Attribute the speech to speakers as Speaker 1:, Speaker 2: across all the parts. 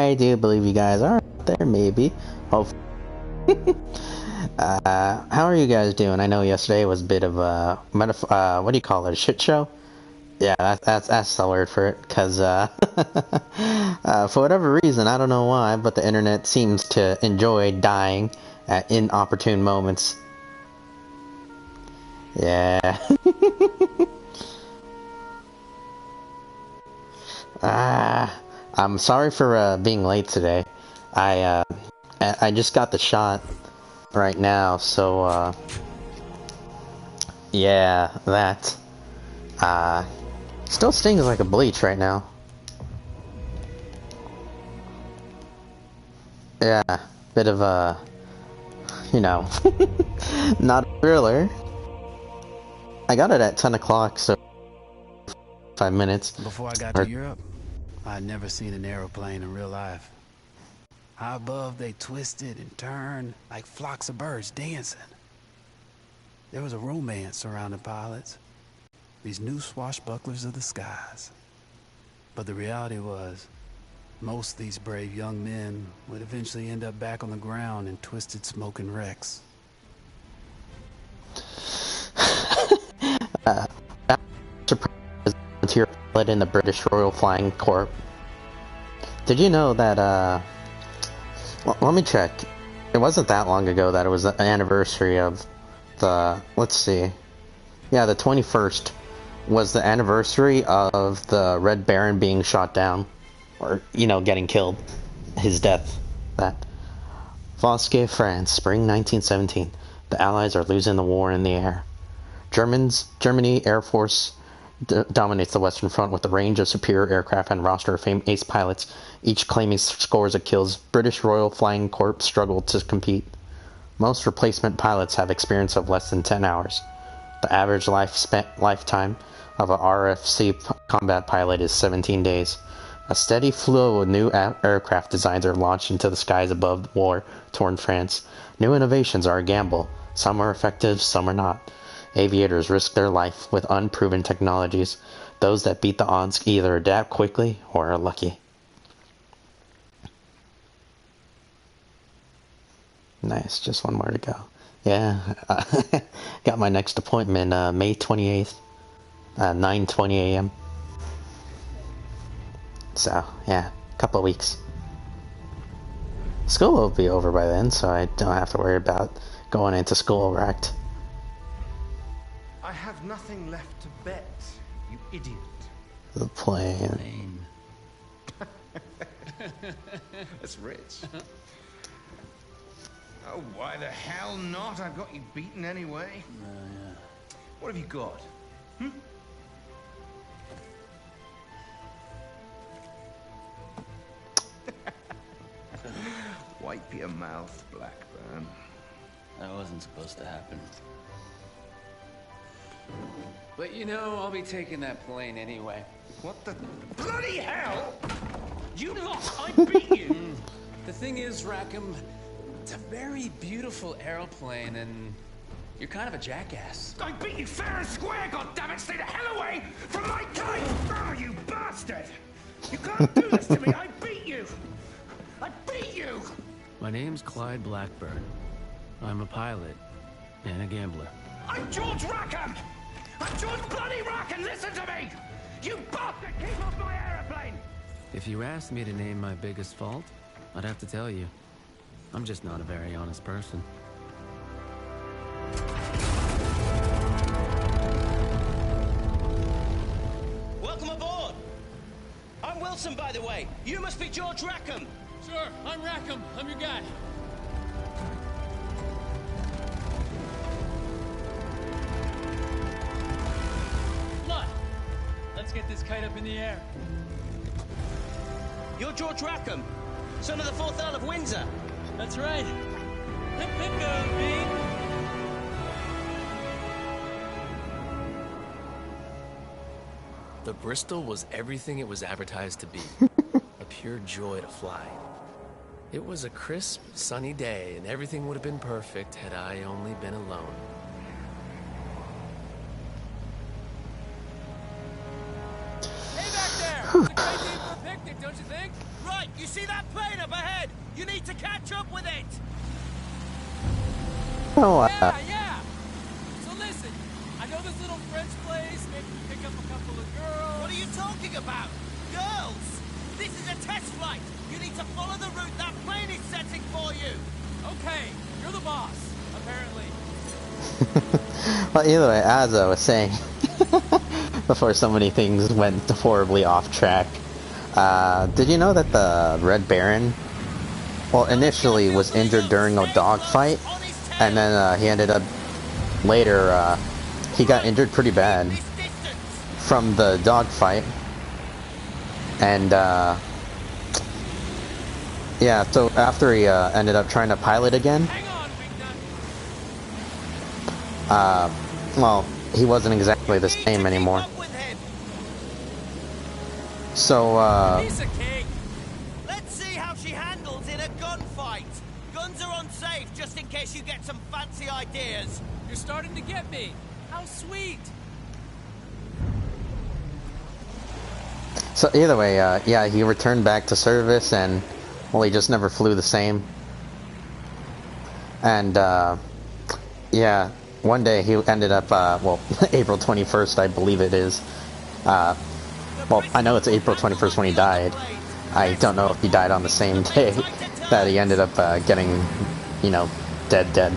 Speaker 1: I do believe you guys are out there, maybe. Hopefully. How are you guys doing? I know yesterday was a bit of a, what do you call it, a shit show? Yeah, that's the word for it, because, for whatever reason, I don't know why, but the internet seems to enjoy dying at inopportune moments. Yeah. I'm sorry for being late today. I just got the shot right now, so yeah, that still stings like a bleach right now. Yeah, bit of a, you know, not a thriller. I got it at 10 o'clock, so 5 minutes.
Speaker 2: Before I got to Europe, I'd never seen an aeroplane in real life. High above, they twisted and turned like flocks of birds dancing. There was a romance surrounding pilots, these new swashbucklers of the skies. But the reality was, most of these brave young men would eventually end up back on the ground in twisted smoking wrecks.
Speaker 1: Volunteer pilot in the British Royal Flying Corps. Did you know that, well, let me check. It wasn't that long ago that it was the anniversary of the, let's see. Yeah, the 21st was the anniversary of the Red Baron being shot down. Or, you know, getting killed. His death. That. Vosges, France, spring 1917. The Allies are losing the war in the air. Germany Air Force dominates the Western Front with a range of superior aircraft and roster of famed ace pilots, each claiming scores of kills. British Royal Flying Corps struggled to compete. Most replacement pilots have experience of less than 10 hours. The average lifetime of a RFC combat pilot is 17 days. A steady flow of new aircraft designs are launched into the skies above war-torn France. New innovations are a gamble. Some are effective, some are not. Aviators risk their life with unproven technologies. Those that beat the odds either adapt quickly or are lucky. Nice, just one more to go. Yeah, got my next appointment May 28th, 9:20 a.m. So, yeah, a couple of weeks. School will be over by then, so I don't have to worry about going into school wrecked.
Speaker 3: I have nothing left to bet, you idiot.
Speaker 1: The plane.
Speaker 3: That's rich. Oh, why the hell not? I've got you beaten anyway.
Speaker 2: Yeah.
Speaker 3: What have you got? Hmm? Wipe your mouth, Blackburn.
Speaker 2: That wasn't supposed to happen. But you know, I'll be taking that plane anyway.
Speaker 3: What the bloody hell? You lost! I beat you!
Speaker 2: The thing is, Rackham, it's a very beautiful aeroplane, and you're kind of a jackass.
Speaker 3: I beat you fair and square, goddammit! Stay the hell away from my kite! Oh, you bastard! You can't do this to me! I beat you! I beat you!
Speaker 2: My name's Clyde Blackburn. I'm a pilot and a gambler.
Speaker 3: I'm George Rackham! I'm George bloody Rackham! Listen to me! You bastard! Keep off my aeroplane!
Speaker 2: If you asked me to name my biggest fault, I'd have to tell you. I'm just not a very honest person.
Speaker 4: Welcome aboard! I'm Wilson, by the way. You must be George Rackham.
Speaker 5: Sure, I'm Rackham. I'm your guy. Blood! Let's get this kite up in the air.
Speaker 4: You're George Rackham, son of the 4th Earl of Windsor.
Speaker 5: That's right. Hip hip go, me.
Speaker 6: The Bristol was everything it was advertised to be. A pure joy to fly. It was a crisp, sunny day, and everything would have been perfect had I only been alone.
Speaker 5: Hey back there! It's a great day for a picnic, don't you think?
Speaker 4: Right, you see that plane up ahead? You need to catch up with it!
Speaker 1: Oh,
Speaker 5: Yeah. So listen, I know this little French place. Maybe we pick up a couple of girls.
Speaker 4: What are you talking about? Girls! This is a test flight! You need to follow the route that plane is setting for you!
Speaker 5: Okay, you're the boss, apparently.
Speaker 1: well, either way, as I was saying, before so many things went horribly off track, did you know that the Red Baron, well, initially was injured during a dogfight, and then he ended up, later, he got injured pretty bad from the dogfight, and, yeah, so after he ended up trying to pilot again,
Speaker 5: Hang on, Wingnut.
Speaker 1: well, he wasn't exactly the same anymore. So,
Speaker 5: Piece of cake.
Speaker 4: Let's see how she handles in a gunfight. Guns are unsafe, just in case you get some fancy ideas.
Speaker 5: You're starting to get me. How sweet.
Speaker 1: so either way, yeah, he returned back to service, and, well, he just never flew the same. And, yeah, one day he ended up, well, April 21st, I believe it is. Well, I know it's April 21st when he died. I don't know if he died on the same day that he ended up getting, you know, dead.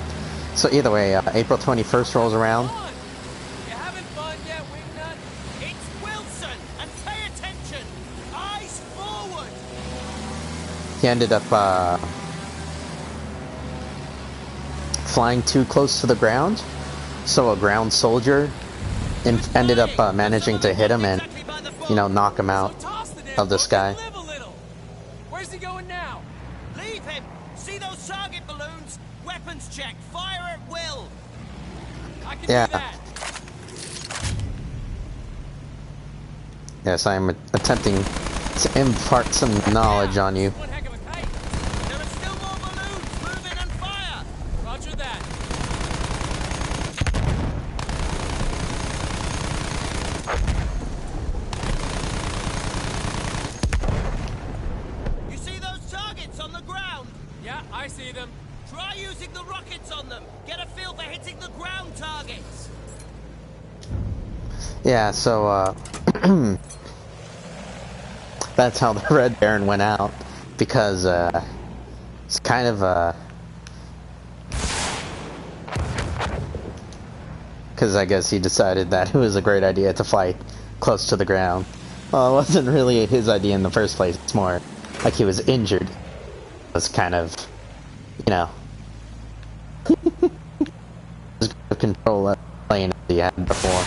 Speaker 1: So either way, April 21st rolls around.
Speaker 5: Come on. You having fun yet, Wingnut?
Speaker 4: It's Wilson, and pay attention. Eyes forward.
Speaker 1: He ended up flying too close to the ground, so a ground soldier ended up managing to hit him and, you know, knock him out
Speaker 5: So toss the damn
Speaker 1: of the
Speaker 5: book
Speaker 1: sky.
Speaker 5: and live a little. Where's he going now?
Speaker 4: Leave him. See those target balloons? Weapons check. Fire at will.
Speaker 5: I can
Speaker 1: Yeah.
Speaker 5: do that.
Speaker 1: Yes, I'm attempting to impart some knowledge on you.
Speaker 5: One heck of a kite.
Speaker 4: There are still more balloons. Move in and fire.
Speaker 5: Roger that.
Speaker 4: You see those targets on the ground?
Speaker 5: Yeah, I see them.
Speaker 4: Try using the rockets on them. Get a feel for hitting the ground targets.
Speaker 1: Yeah, so, that's how the Red Baron went out, because, it's kind of, because I guess he decided that it was a great idea to fly close to the ground. Well, it wasn't really his idea in the first place, it's more like he was injured. It was kind of, you know, just control that plane he had before.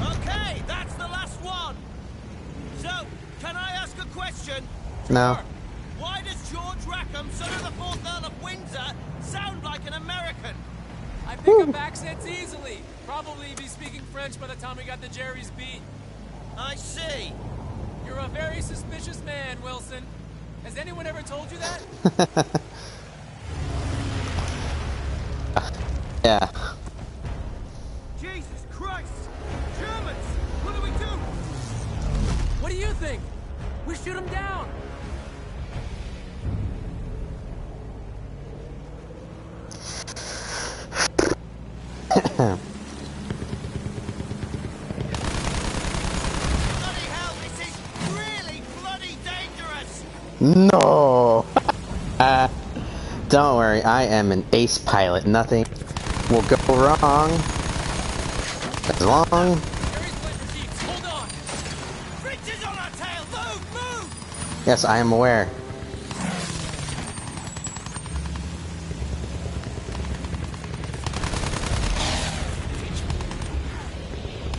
Speaker 4: Okay, that's the last one. So, can I ask a question?
Speaker 1: No.
Speaker 4: Why does George Rackham, son of the 4th Earl of Windsor, sound like an American?
Speaker 5: I pick up accents easily. Probably be speaking French by the time we got the Jerry's beat.
Speaker 4: I see.
Speaker 5: You're a very suspicious man, Wilson. Has anyone ever told you that?
Speaker 1: Yeah.
Speaker 4: Jesus Christ! Germans! What do we do?
Speaker 5: What do you think? We shoot him down.
Speaker 4: Bloody hell, this is really bloody dangerous!
Speaker 1: No! Don't worry, I am an ace pilot. Nothing will go wrong. As long...
Speaker 5: Jerry's playing for keeps. Hold on.
Speaker 4: Bridges on our tail! Move!
Speaker 1: Yes, I am aware.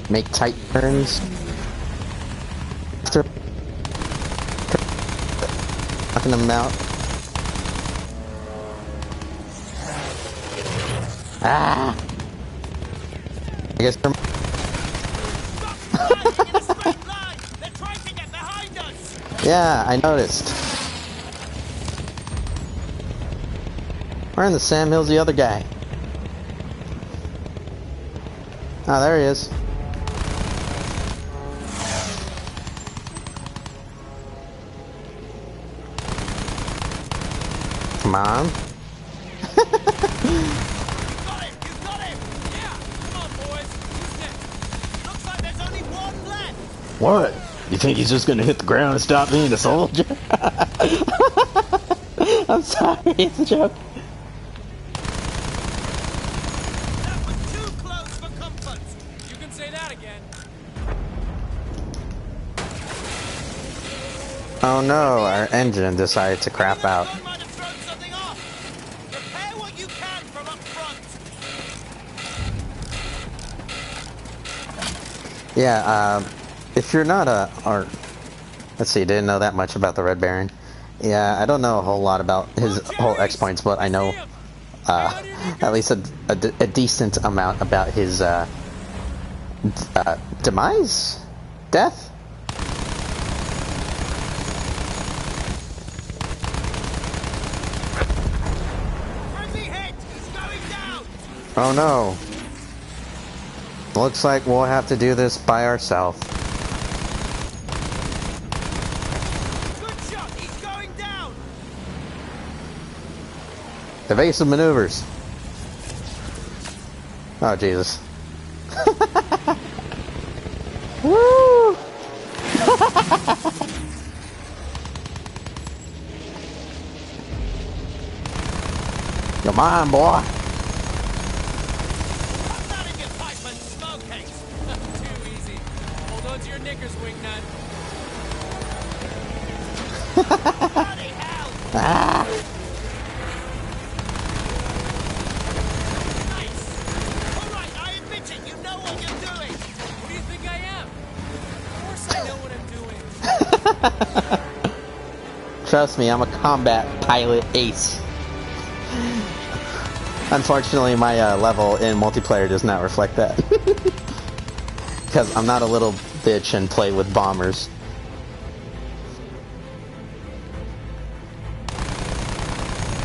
Speaker 1: Make tight turns. Knocking them out. Ah! I guess they're...
Speaker 4: Stop flying in a straight line! They're trying to get behind us!
Speaker 1: Yeah, I noticed. Where in the Sam Hill's the other guy? Oh, there he is. Come on.
Speaker 4: You got him! You got him!
Speaker 5: Yeah! Come on, boys! Who's next?
Speaker 4: Looks like there's only one left!
Speaker 1: What? You think he's just gonna hit the ground and stop being a soldier? I'm sorry, it's a joke.
Speaker 4: That was too close for comfort!
Speaker 5: You can say that again.
Speaker 1: Oh no, our engine decided to crap out.
Speaker 4: Gun might have thrown something off! Repair what you can from up front!
Speaker 1: Yeah, if you're not or let's see, didn't know that much about the Red Baron. Yeah, I don't know a whole lot about his whole exploits, but I know at least a decent amount about his demise? Death?
Speaker 4: Friendly hit! He's going down!
Speaker 1: Oh no. Looks like we'll have to do this by ourselves.
Speaker 4: Good shot! He's going down!
Speaker 1: Evasive maneuvers. Oh Jesus. Woo! Come on, boy.
Speaker 4: Put that in your pipe and smoke it!
Speaker 5: Too easy. Hold on to your knickers, wingnut.
Speaker 4: Bloody hell!
Speaker 1: Ah.
Speaker 4: Nice! Alright, I admit it, you know what you're doing!
Speaker 5: What do you think I am? Of course I know what I'm doing.
Speaker 1: Trust me, I'm a combat pilot ace. Unfortunately, my level in multiplayer does not reflect that. Because I'm not a little bitch and play with bombers.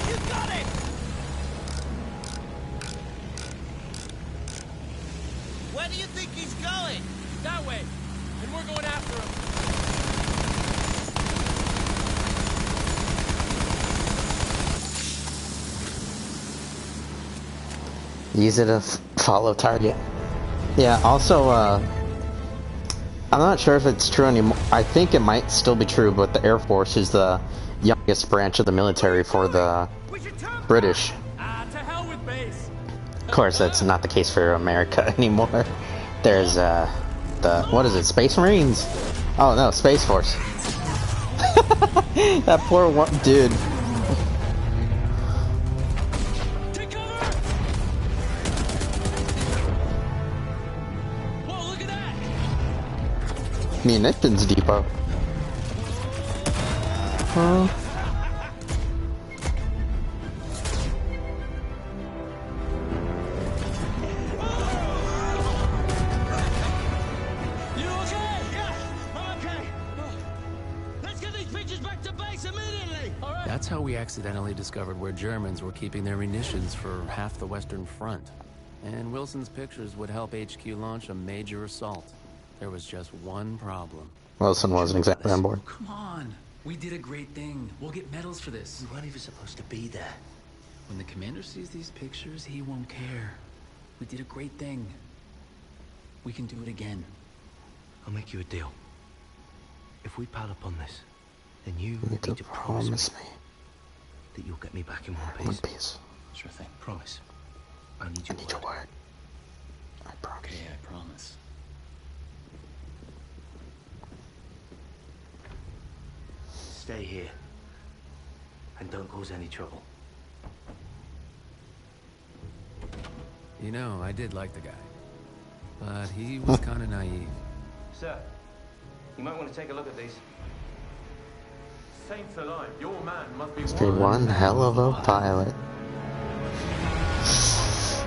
Speaker 4: You got it! Where do you think he's going?
Speaker 5: That way. And we're going after him.
Speaker 1: Use it to follow target. Yeah, also, I'm not sure if it's true anymore. I think it might still be true, but the Air Force is the youngest branch of the military for the British.
Speaker 5: To hell with base.
Speaker 1: Of course, that's not the case for America anymore. There's, what is it, Space Marines? Oh no, Space Force. That poor one, dude.
Speaker 5: Take cover! Whoa, look at that!
Speaker 1: Munitions depot. Huh?
Speaker 5: You okay?
Speaker 4: Yeah, I'm okay. Let's get these pictures back to base immediately!
Speaker 5: Alright.
Speaker 6: That's how we accidentally discovered where Germans were keeping their munitions for half the Western Front. And Wilson's pictures would help HQ launch a major assault. There was just one problem.
Speaker 1: Wilson wasn't exactly on board.
Speaker 7: Come on. We did a great thing. We'll get medals for this.
Speaker 8: We weren't even supposed to be there.
Speaker 7: When the commander sees these pictures, he won't care. We did a great thing. We can do it again.
Speaker 8: I'll make you a deal. If we pile up on this, then you
Speaker 1: You need
Speaker 8: need
Speaker 1: to
Speaker 8: to promise
Speaker 1: promise
Speaker 8: me
Speaker 1: me
Speaker 8: that you'll get me back in one
Speaker 1: one
Speaker 8: piece.
Speaker 1: piece.
Speaker 7: Sure thing.
Speaker 8: Promise. I need
Speaker 1: I
Speaker 8: your
Speaker 1: need your
Speaker 8: word.
Speaker 1: word. I promise.
Speaker 7: Okay, I promise.
Speaker 8: Stay here. And don't cause any trouble.
Speaker 6: You know, I did like the guy. But he was kind of naive.
Speaker 9: Sir, you might want to take a look at these. Saints alive, your man must be
Speaker 1: Must be one hell of a pilot.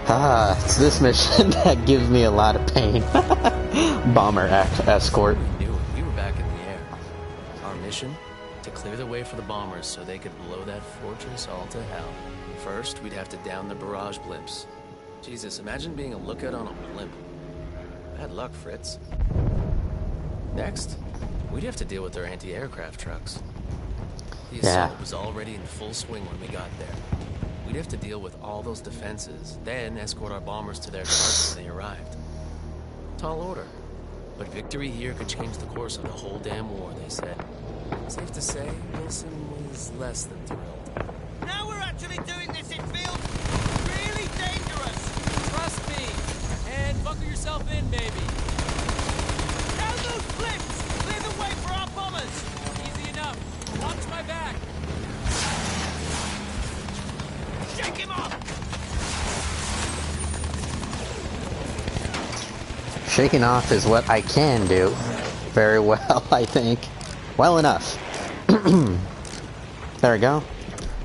Speaker 1: Ah, it's this mission that gives me a lot of pain. Bomber escort.
Speaker 6: We knew it. We were back in the air. Our mission? to clear the way for the bombers so they could blow that fortress all to hell. First, we'd have to down the barrage blimps. Jesus, imagine being a lookout on a blimp. Bad luck, Fritz. Next, we'd have to deal with their anti-aircraft trucks. The assault was already in full swing when we got there. We'd have to deal with all those defenses, then escort our bombers to their targets when they arrived. Tall order. But victory here could change the course of the whole damn war, they said. Safe to say, Wilson was less than thrilled.
Speaker 4: Now we're actually doing this, it feels really dangerous.
Speaker 5: Trust me. And buckle yourself in, baby.
Speaker 4: Down those flips! Clear the way for our bombers!
Speaker 5: Easy enough. Watch my back.
Speaker 4: Shake him off!
Speaker 1: Shaking off is what I can do very well, I think. Well enough. There we go.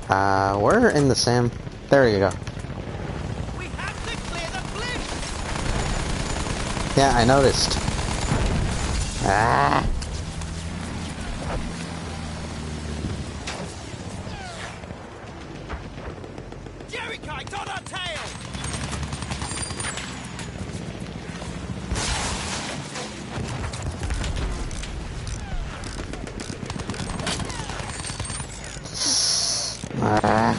Speaker 1: We're in the sim. There you go.
Speaker 4: We have to clear the flips!
Speaker 1: Yeah, I noticed. Ah!
Speaker 4: Jerry kite on our tail!
Speaker 1: Ah.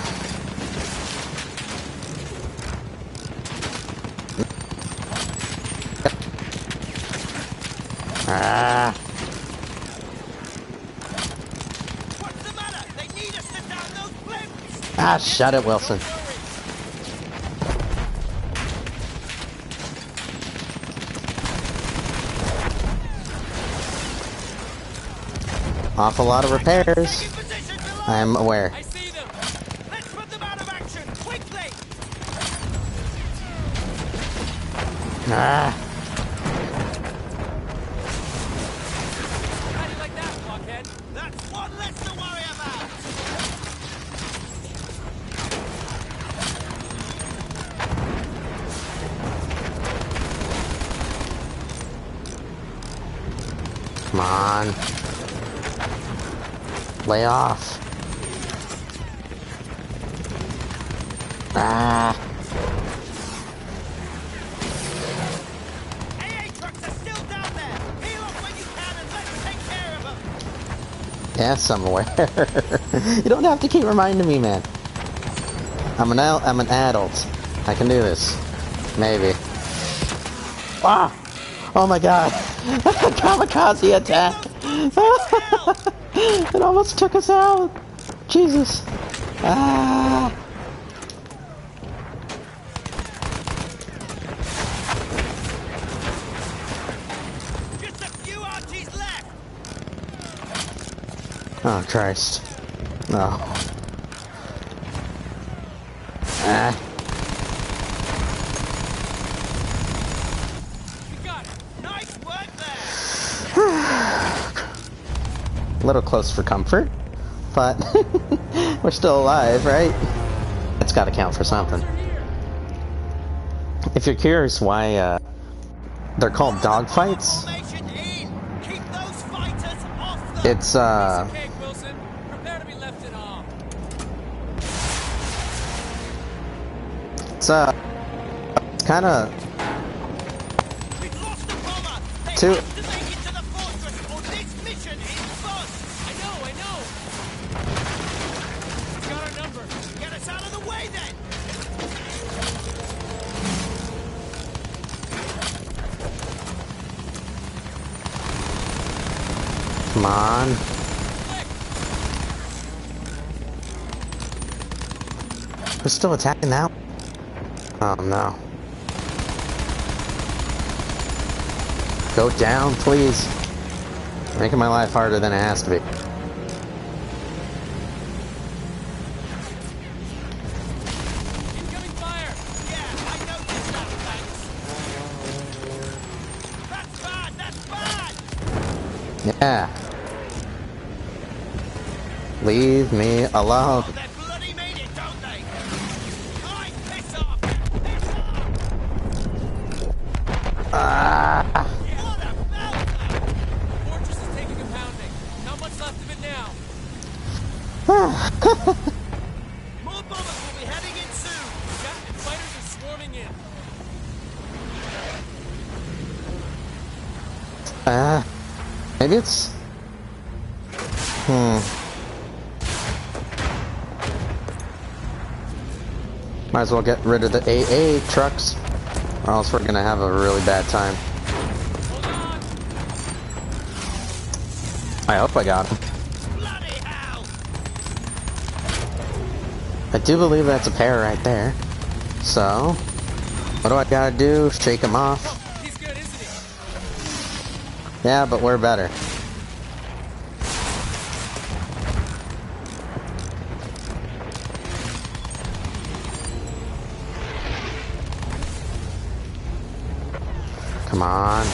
Speaker 1: Ah.
Speaker 4: What's the matter? They need us to down those flips!
Speaker 1: Ah, shut it, Wilson. Awful lot of repairs. I am aware.
Speaker 5: I see them.
Speaker 4: Let's put them out of action, quickly!
Speaker 1: Ah.
Speaker 5: How do you like that, blockhead?
Speaker 4: That's one less to worry about!
Speaker 1: Come on. Lay off. Ah.
Speaker 4: AA trucks are still down there! Peel off when you can and let's take care of them!
Speaker 1: Yes, I'm aware. You don't have to keep reminding me, man. I'm an adult. I can do this. Maybe. Ah! Oh my god! Kamikaze attack! It almost took us out! Jesus! Ah!
Speaker 4: Just a few Archies left!
Speaker 1: Oh, Christ. No. Ah.
Speaker 5: You got it.
Speaker 4: Nice work there!
Speaker 1: A little close for comfort, but we're still alive, right? It's gotta count for something. If you're curious why, they're called dogfights,
Speaker 4: Formation in! Keep those fighters off them!
Speaker 1: it's,
Speaker 5: Okay, Wilson. Prepare to be left in awe.
Speaker 1: it's kinda
Speaker 4: We've lost the bomber! They
Speaker 1: Two-
Speaker 4: have to make it to the fortress or this mission is bust!
Speaker 5: I know. We've got our number.
Speaker 4: Get us out of the way then!
Speaker 1: come on. We're still attacking now? Oh no. Go down, please. Making my life harder than it has to be.
Speaker 5: Incoming fire.
Speaker 4: Yeah, I noticed that, thanks. That's bad!
Speaker 1: Yeah. Leave me alone.
Speaker 4: They bloody made it, don't they? Alright, piss off! Piss off!
Speaker 1: Ah.
Speaker 4: What a belter!
Speaker 5: The fortress is taking a pounding. Not much left of it now.
Speaker 4: More bombers will be heading in soon.
Speaker 5: Yeah, and fighters are swarming in.
Speaker 1: Maybe it's... Might as well get rid of the AA trucks, or else we're gonna have a really bad time.
Speaker 5: Hold on.
Speaker 1: I hope I got him.
Speaker 4: Bloody hell!
Speaker 1: I do believe that's a pair right there. So, what do I gotta do? Shake him off?
Speaker 5: Oh, he's good, isn't he?
Speaker 1: Yeah, but we're better. Come on.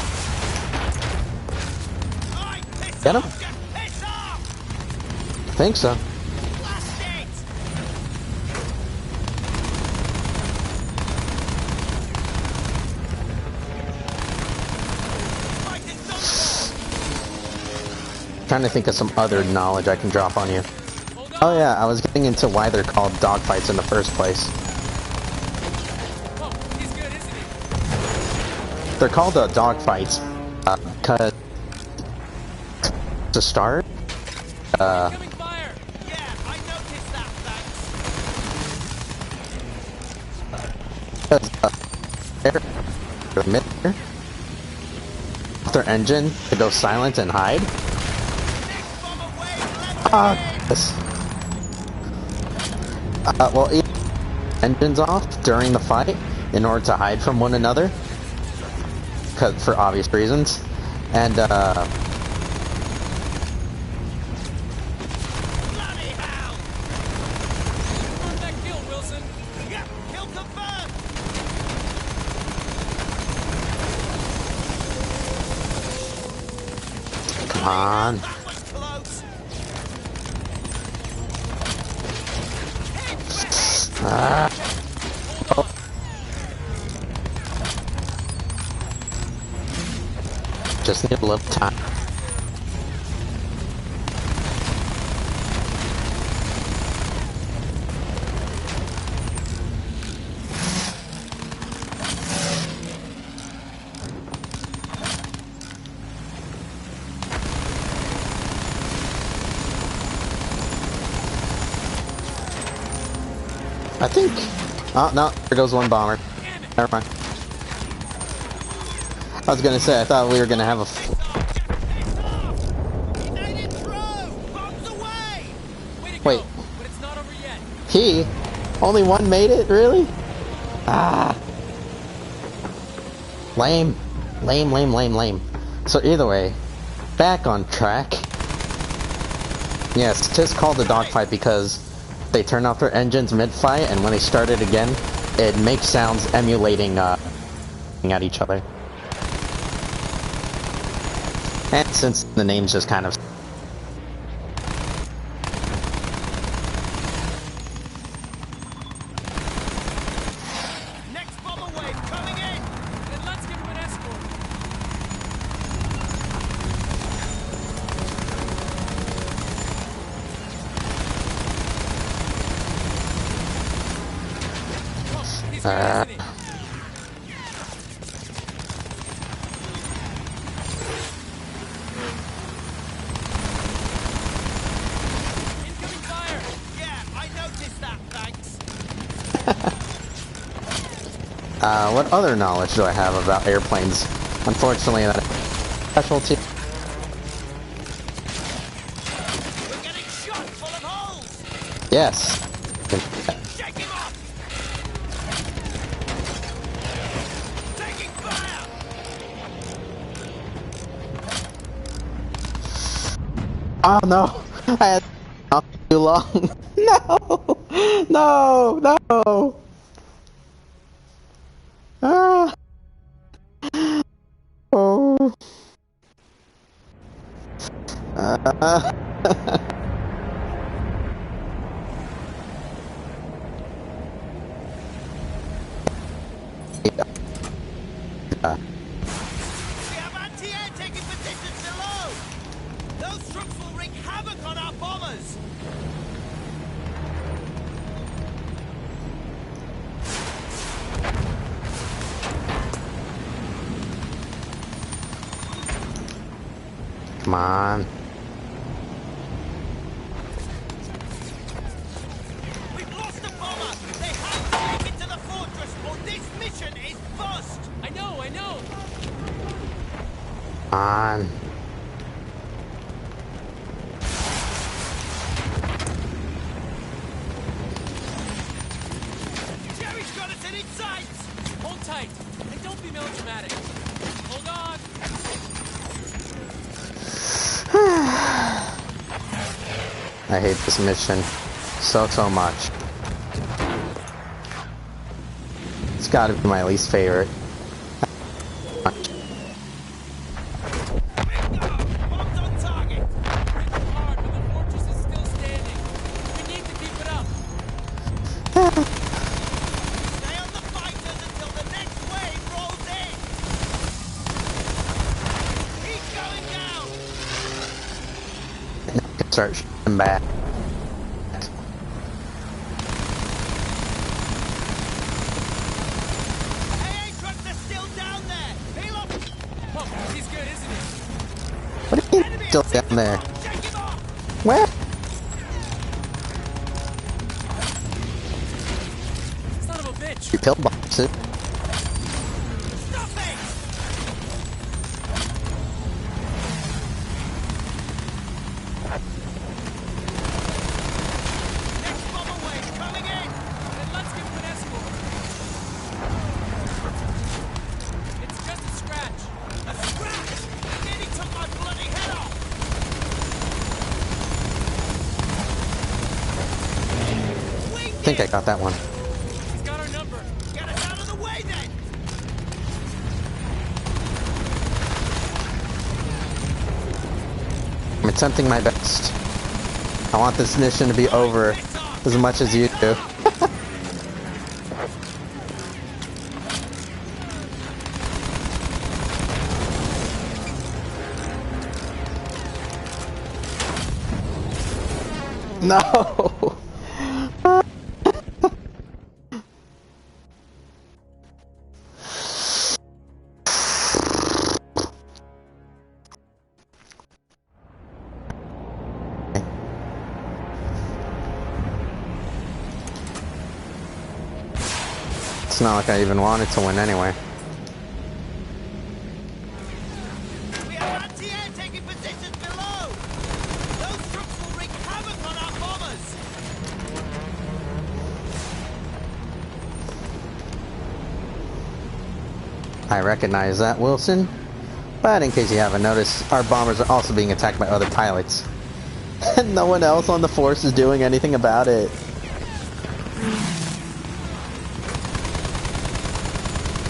Speaker 4: Alright, piss
Speaker 1: Get him?
Speaker 4: off! Just piss off!
Speaker 1: I think so.
Speaker 4: Blast it! Fight is done for!
Speaker 1: Trying to think of some other knowledge I can drop on you.
Speaker 5: Hold on.
Speaker 1: Oh yeah, I was getting into why they're called dogfights in the first place.
Speaker 5: Oh, he's good, isn't he?
Speaker 1: They're called dogfights because to start,
Speaker 5: Incoming fire.
Speaker 4: Yeah, I noticed that, thanks.
Speaker 1: their engine to go silent and hide.
Speaker 4: Next bomber wave, let
Speaker 1: Ah,
Speaker 4: me in!
Speaker 1: yes. Well, engines off during the fight in order to hide from one another, for obvious reasons, and
Speaker 4: Bloody hell!
Speaker 5: Confirm that kill, Wilson.
Speaker 4: Yeah, kill confirmed!
Speaker 1: come on.
Speaker 4: That was close! Hit quickly!
Speaker 1: Ah. Just need a little time. I think... Oh, no, there goes one bomber. Never mind. I was gonna say, I thought we were gonna have a...
Speaker 4: He made it through! Bombs away!
Speaker 5: Way to
Speaker 1: Wait.
Speaker 5: go. But it's not over yet.
Speaker 1: He? Only one made it? Really? Ah. Lame. Lame, lame, lame, lame. So either way, back on track. Yes, just called a dogfight because they turn off their engines mid-fight, and when they start it again, it makes sounds emulating at each other. And since the name's just kind of...
Speaker 4: Next bomber wave coming in!
Speaker 5: Then let's give him an escort. Oh, he's good, isn't he? Incoming fire.
Speaker 4: Yeah, I noticed that, thanks.
Speaker 1: what other knowledge do I have about airplanes? Unfortunately, that specialty.
Speaker 4: We're getting shot full of holes!
Speaker 1: Yes.
Speaker 4: Shake him off! Taking fire!
Speaker 1: Oh no! I had not too long. No! No! No! Ah! Oh!
Speaker 4: We have anti-air taking positions below! Those trucks will wreak havoc on our bombers!
Speaker 1: Come on.
Speaker 4: We've lost the bomber! They have to make it to the fortress or this mission is bust!
Speaker 5: I know, I know!
Speaker 1: Come on.
Speaker 4: Jerry's got us in its sights!
Speaker 5: Hold tight, and don't be melodramatic. Hold on!
Speaker 1: I hate this mission so much. It's gotta be my least favorite.
Speaker 4: Bingo! Bomb's on target!
Speaker 5: It's hard, but the fortress is still standing. We need to keep it up.
Speaker 4: Stay on the fighters until the next wave rolls in! He's going down!
Speaker 1: Start shooting back.
Speaker 4: AA trucks are still down there! Peel up!
Speaker 5: Oh, he's good, isn't he?
Speaker 1: What do you mean
Speaker 4: Enemy
Speaker 1: still
Speaker 4: at
Speaker 1: down there?
Speaker 4: Check him off!
Speaker 1: Where?
Speaker 5: Son of a bitch!
Speaker 1: You pillbox it.
Speaker 4: Stop it! Next bomber wave coming in!
Speaker 5: Then let's give him an escort. It's just a scratch.
Speaker 4: A scratch! Nearly took my bloody head off!
Speaker 1: I think I got that one.
Speaker 5: He's got our number.
Speaker 4: Get us out of the way then!
Speaker 1: I'm attempting my best. I want this mission to be over as much as you do. No! It's not like I even wanted to win anyway.
Speaker 4: We have anti-air taking positions below! Those troops will wreak havoc on our bombers!
Speaker 1: I recognize that, Wilson. But in case you haven't noticed, our bombers are also being attacked by other pilots. And no one else on the force is doing anything about it.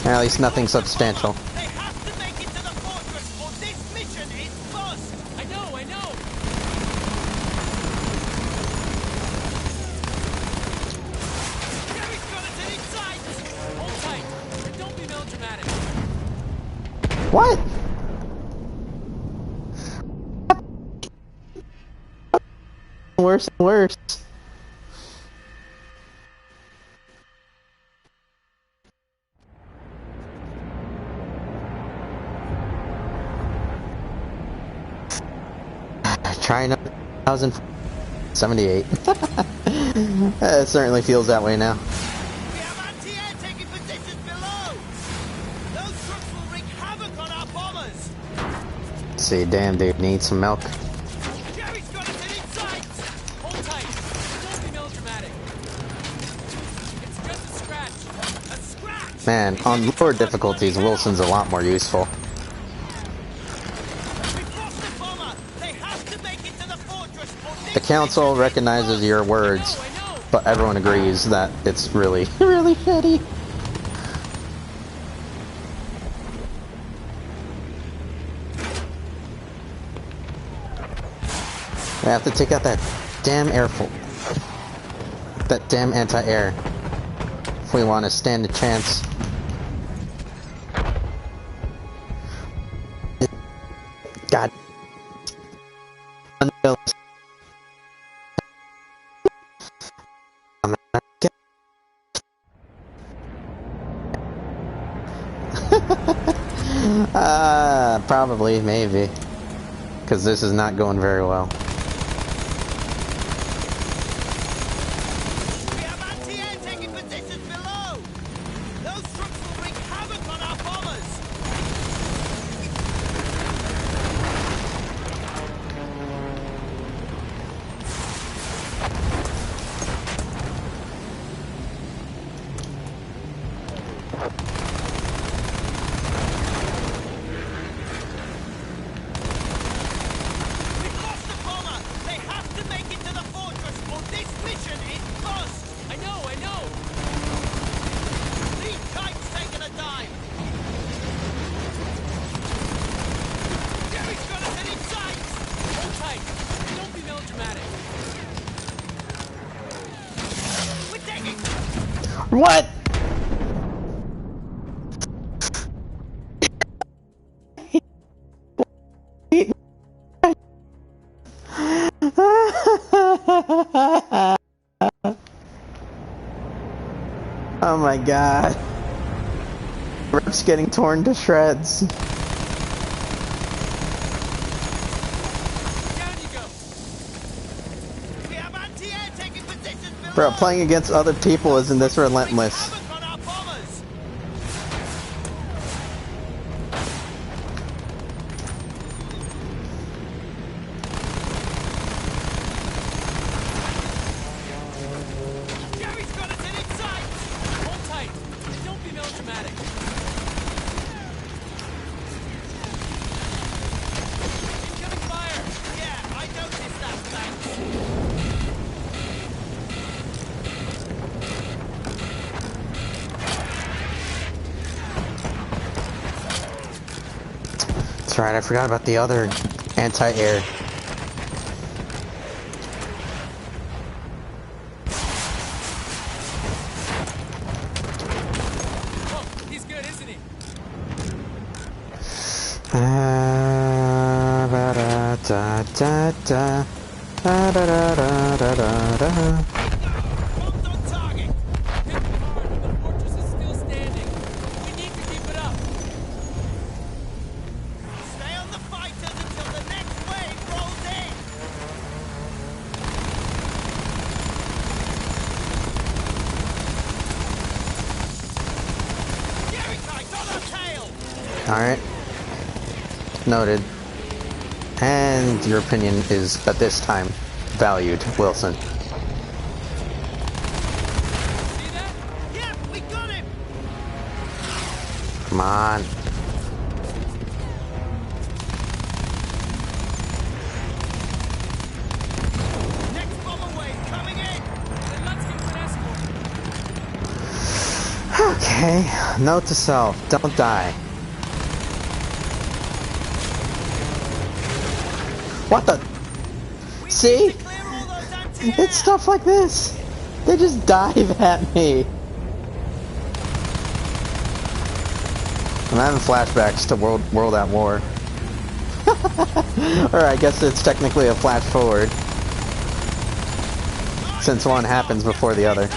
Speaker 1: At least nothing substantial.
Speaker 4: They have to make it to the fortress or this mission is bust!
Speaker 5: I know, I know!
Speaker 4: Jerry's got us in its sights!
Speaker 5: Hold tight, and don't be melodramatic.
Speaker 1: What? Worse and worse. China 1078. It certainly feels that way now.
Speaker 4: We have anti-air taking positions below! Those troops will wreak havoc on our bombers!
Speaker 1: Let's see, damn dude, need some milk.
Speaker 4: Jerry's got us in its sights!
Speaker 5: Hold tight, and don't be melodramatic. It's just a scratch.
Speaker 4: A scratch!
Speaker 1: Man, on lower difficulties, Wilson's a lot more useful.
Speaker 4: We've lost the bomber! They have to make it to the fortress or this
Speaker 1: The council
Speaker 4: mission is
Speaker 1: recognizes
Speaker 4: bust!
Speaker 1: your words, but everyone agrees that it's really, really shitty. We have to take out that damn that damn anti-air, if we want to stand a chance. God. Probably, maybe. because this is not going very well.
Speaker 4: We have anti-air taking positions below. Those trucks will wreak havoc on our bombers. We've lost the bomber. They have to make it to the fortress, or this mission is bust.
Speaker 5: I know, I know!
Speaker 4: Lead kite's taking a dive. Jerry's got us in sight.
Speaker 5: Hold tight! Don't be melodramatic!
Speaker 4: We're taking.
Speaker 1: What? Oh my god. Rip's getting torn to shreds.
Speaker 5: Down you go!
Speaker 4: We have anti-air taking positions below.
Speaker 1: Bro, playing against other people isn't this relentless.
Speaker 4: Havoc on our bombers. Jerry's got us in sight.
Speaker 5: Hold tight! And don't be melodramatic! Incoming fire!
Speaker 4: Yeah, I noticed that, thanks.
Speaker 1: That's right, I forgot about the other anti-air.
Speaker 5: Oh, he's good, isn't he?
Speaker 1: Da-da-da-da-da. Da-da-da-da-da-da.
Speaker 4: Bombs on target.
Speaker 5: Hit them hard, but the fortress is still standing. We need to keep it up.
Speaker 4: Stay on the fighters until the next wave rolls in. Jerry kite's on our tail.
Speaker 1: Alright. Noted. And your opinion is, at this time, valued, Wilson.
Speaker 5: See that?
Speaker 4: Yeah, we got him.
Speaker 1: Come on.
Speaker 4: Next bomber wave coming in.
Speaker 5: Then let's get an escort.
Speaker 1: Okay. Note to self, don't die. What the? See?
Speaker 4: Clear all those anti-air.
Speaker 1: It's stuff like this. They just dive at me. I'm having flashbacks to World at War. Or I guess it's technically a flash forward, since one happens before the other.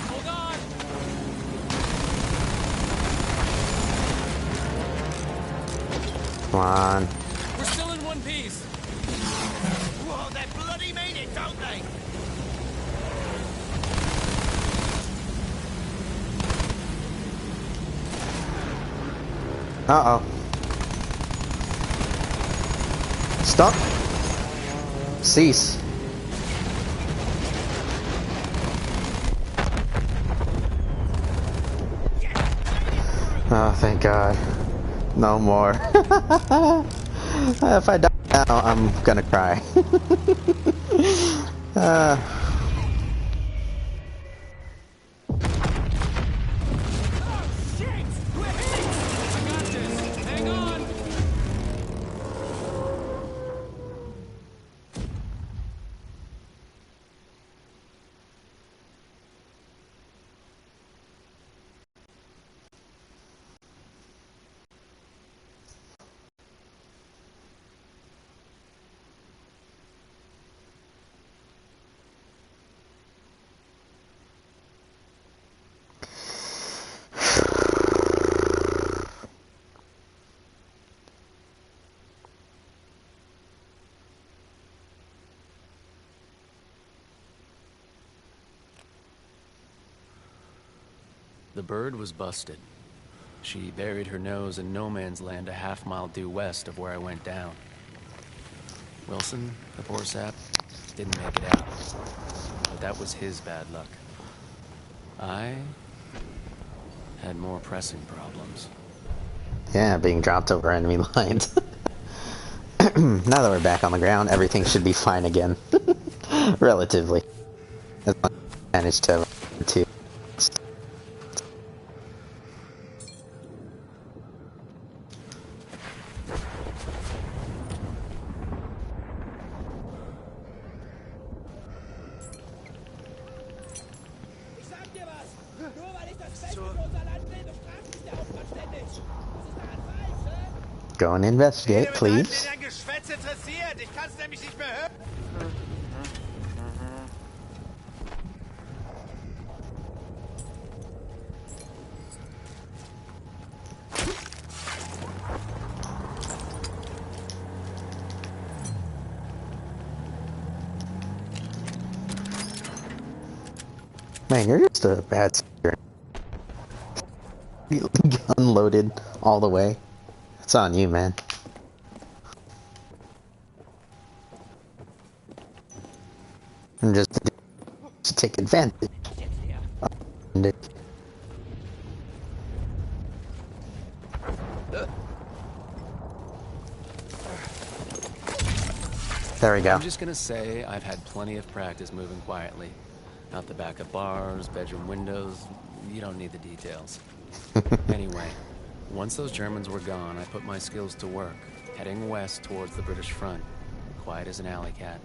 Speaker 5: Hold on!
Speaker 1: Come on.
Speaker 5: We're still in one piece.
Speaker 4: Whoa, they bloody mean it, don't they?
Speaker 1: Uh-oh. Stop. Cease. Oh, thank God. No more. If I die now, I'm gonna cry.
Speaker 5: I got this. Hang on!
Speaker 6: The bird was busted. She buried her nose in no man's land a half-mile due west of where I went down. Wilson, the poor sap, didn't make it out. But that was his bad luck. I had more pressing problems.
Speaker 1: Yeah, being dropped over enemy lines. Now that we're back on the ground, everything should be fine again. Relatively. As long as I managed to... Go and investigate, please. Man, you're just a bad speaker. You unloaded all the way. It's on you, man. And just to take advantage of it. There we go.
Speaker 6: I'm just gonna say I've had plenty of practice moving quietly. Out the back of bars, bedroom windows, you don't need the details. Anyway, once those Germans were gone, I put my skills to work, heading west towards the British front, quiet as an alley cat.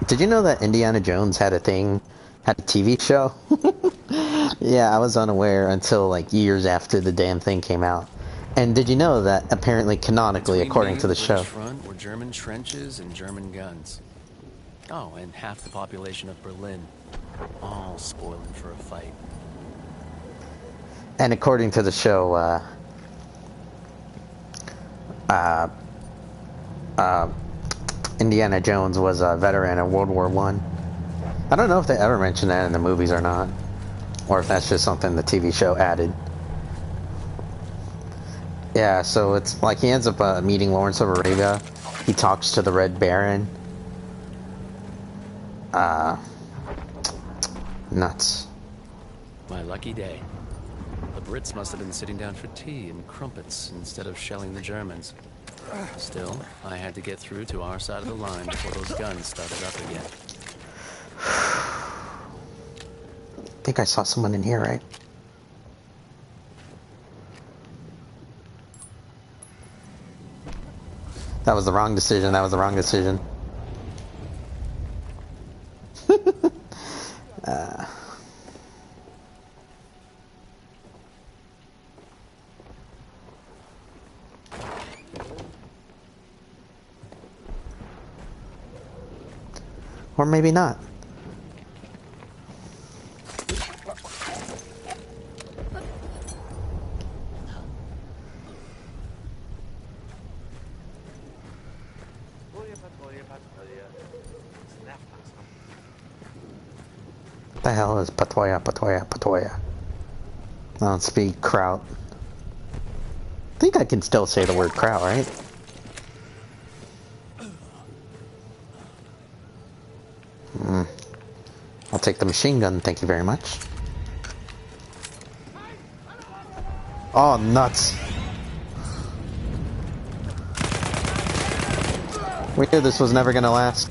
Speaker 1: Did you know that Indiana Jones had a TV show? Yeah, I was unaware until like years after the damn thing came out. And did you know that apparently canonically, according to the show,
Speaker 6: front were German trenches and German guns. Oh, and half the population of Berlin, all spoiling for a fight.
Speaker 1: and according to the show, Indiana Jones was a veteran of World War I. I don't know if they ever mentioned that in the movies or not, or if that's just something the TV show added. Yeah, so it's like he ends up meeting Lawrence of Arabia. He talks to the Red Baron. Nuts.
Speaker 6: My lucky day. The Brits must have been sitting down for tea and crumpets instead of shelling the Germans. Still, I had to get through to our side of the line before those guns started up again.
Speaker 1: I think I saw someone in here, right? That was the wrong decision. That was the wrong decision. Or maybe not. What the hell is patoya, patoya, patoya? I don't speak kraut. I think I can still say the word kraut, right? I'll take the machine gun, thank you very much. Oh, nuts. We knew this was never gonna last.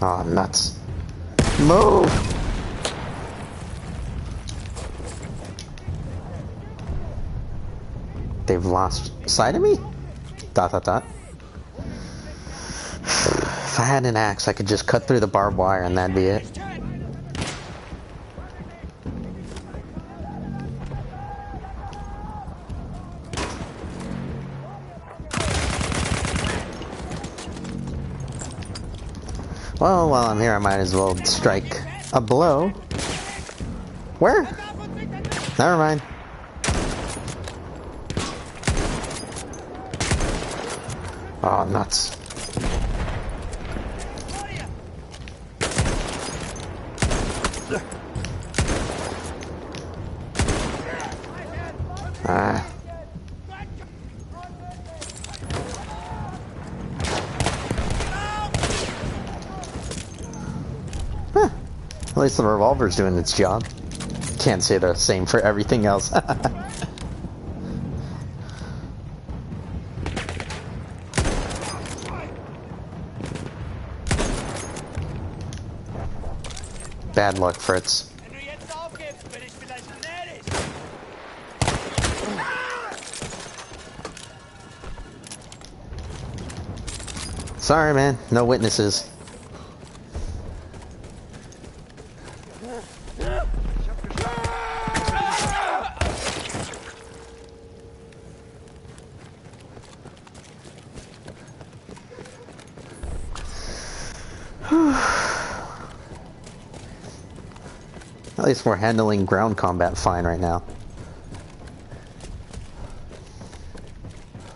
Speaker 1: Oh, nuts. Move! They've lost sight of me? Dot, dot, dot. If I had an axe, I could just cut through the barbed wire and that'd be it. Well, while I'm here, I might as well strike a blow. Where? Never mind. Oh, nuts. Ah. Huh. At least the revolver's doing its job. Can't say the same for everything else. Bad luck, Fritz. Sorry, man. No witnesses. At least we're handling ground combat fine right now.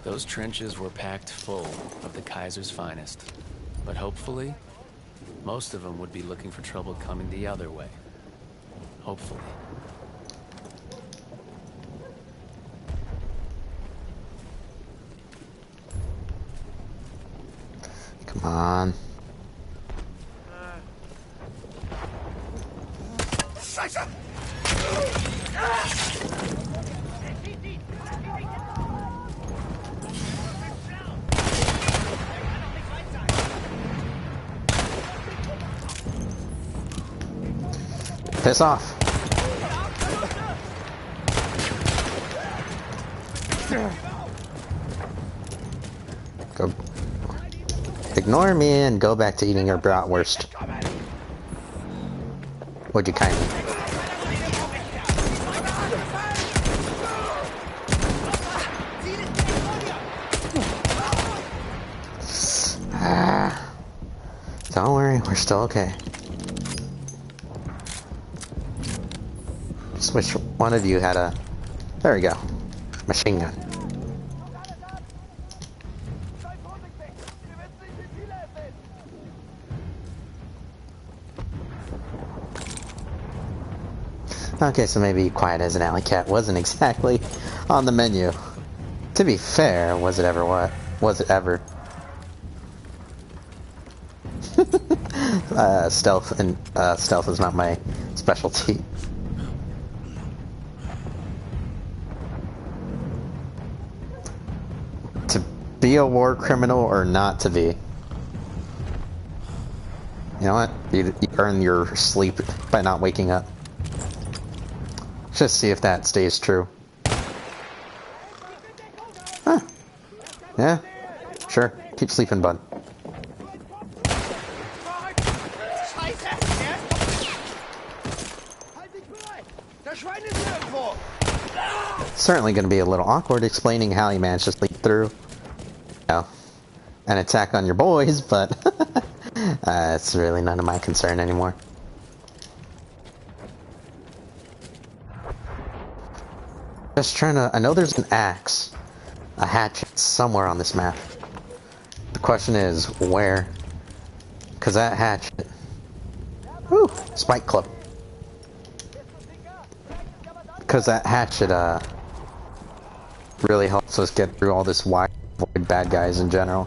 Speaker 6: Those trenches were packed full of the Kaiser's finest. But hopefully, most of them would be looking for trouble coming the other way. Hopefully.
Speaker 1: Come on. Piss off. Go. Ignore me and go back to eating your bratwurst. Would you kindly? Don't worry, we're still okay. Just wish one of you had a... There we go. Machine gun. Okay, so maybe quiet as an alley cat wasn't exactly on the menu. To be fair, was it ever what? Was it ever? Stealth is not my specialty. To be a war criminal or not to be? You know what? You earn your sleep by not waking up. Just see if that stays true. Huh. Yeah. Sure. Keep sleeping, bud. Certainly going to be a little awkward explaining how he managed to sleep through, you know, an attack on your boys, but it's really none of my concern anymore. Just trying to... I know there's an axe, a hatchet somewhere on this map. The question is, where? Because that hatchet... Woo! Spike club. Because that hatchet, really helps us get through all this wide void bad guys in general.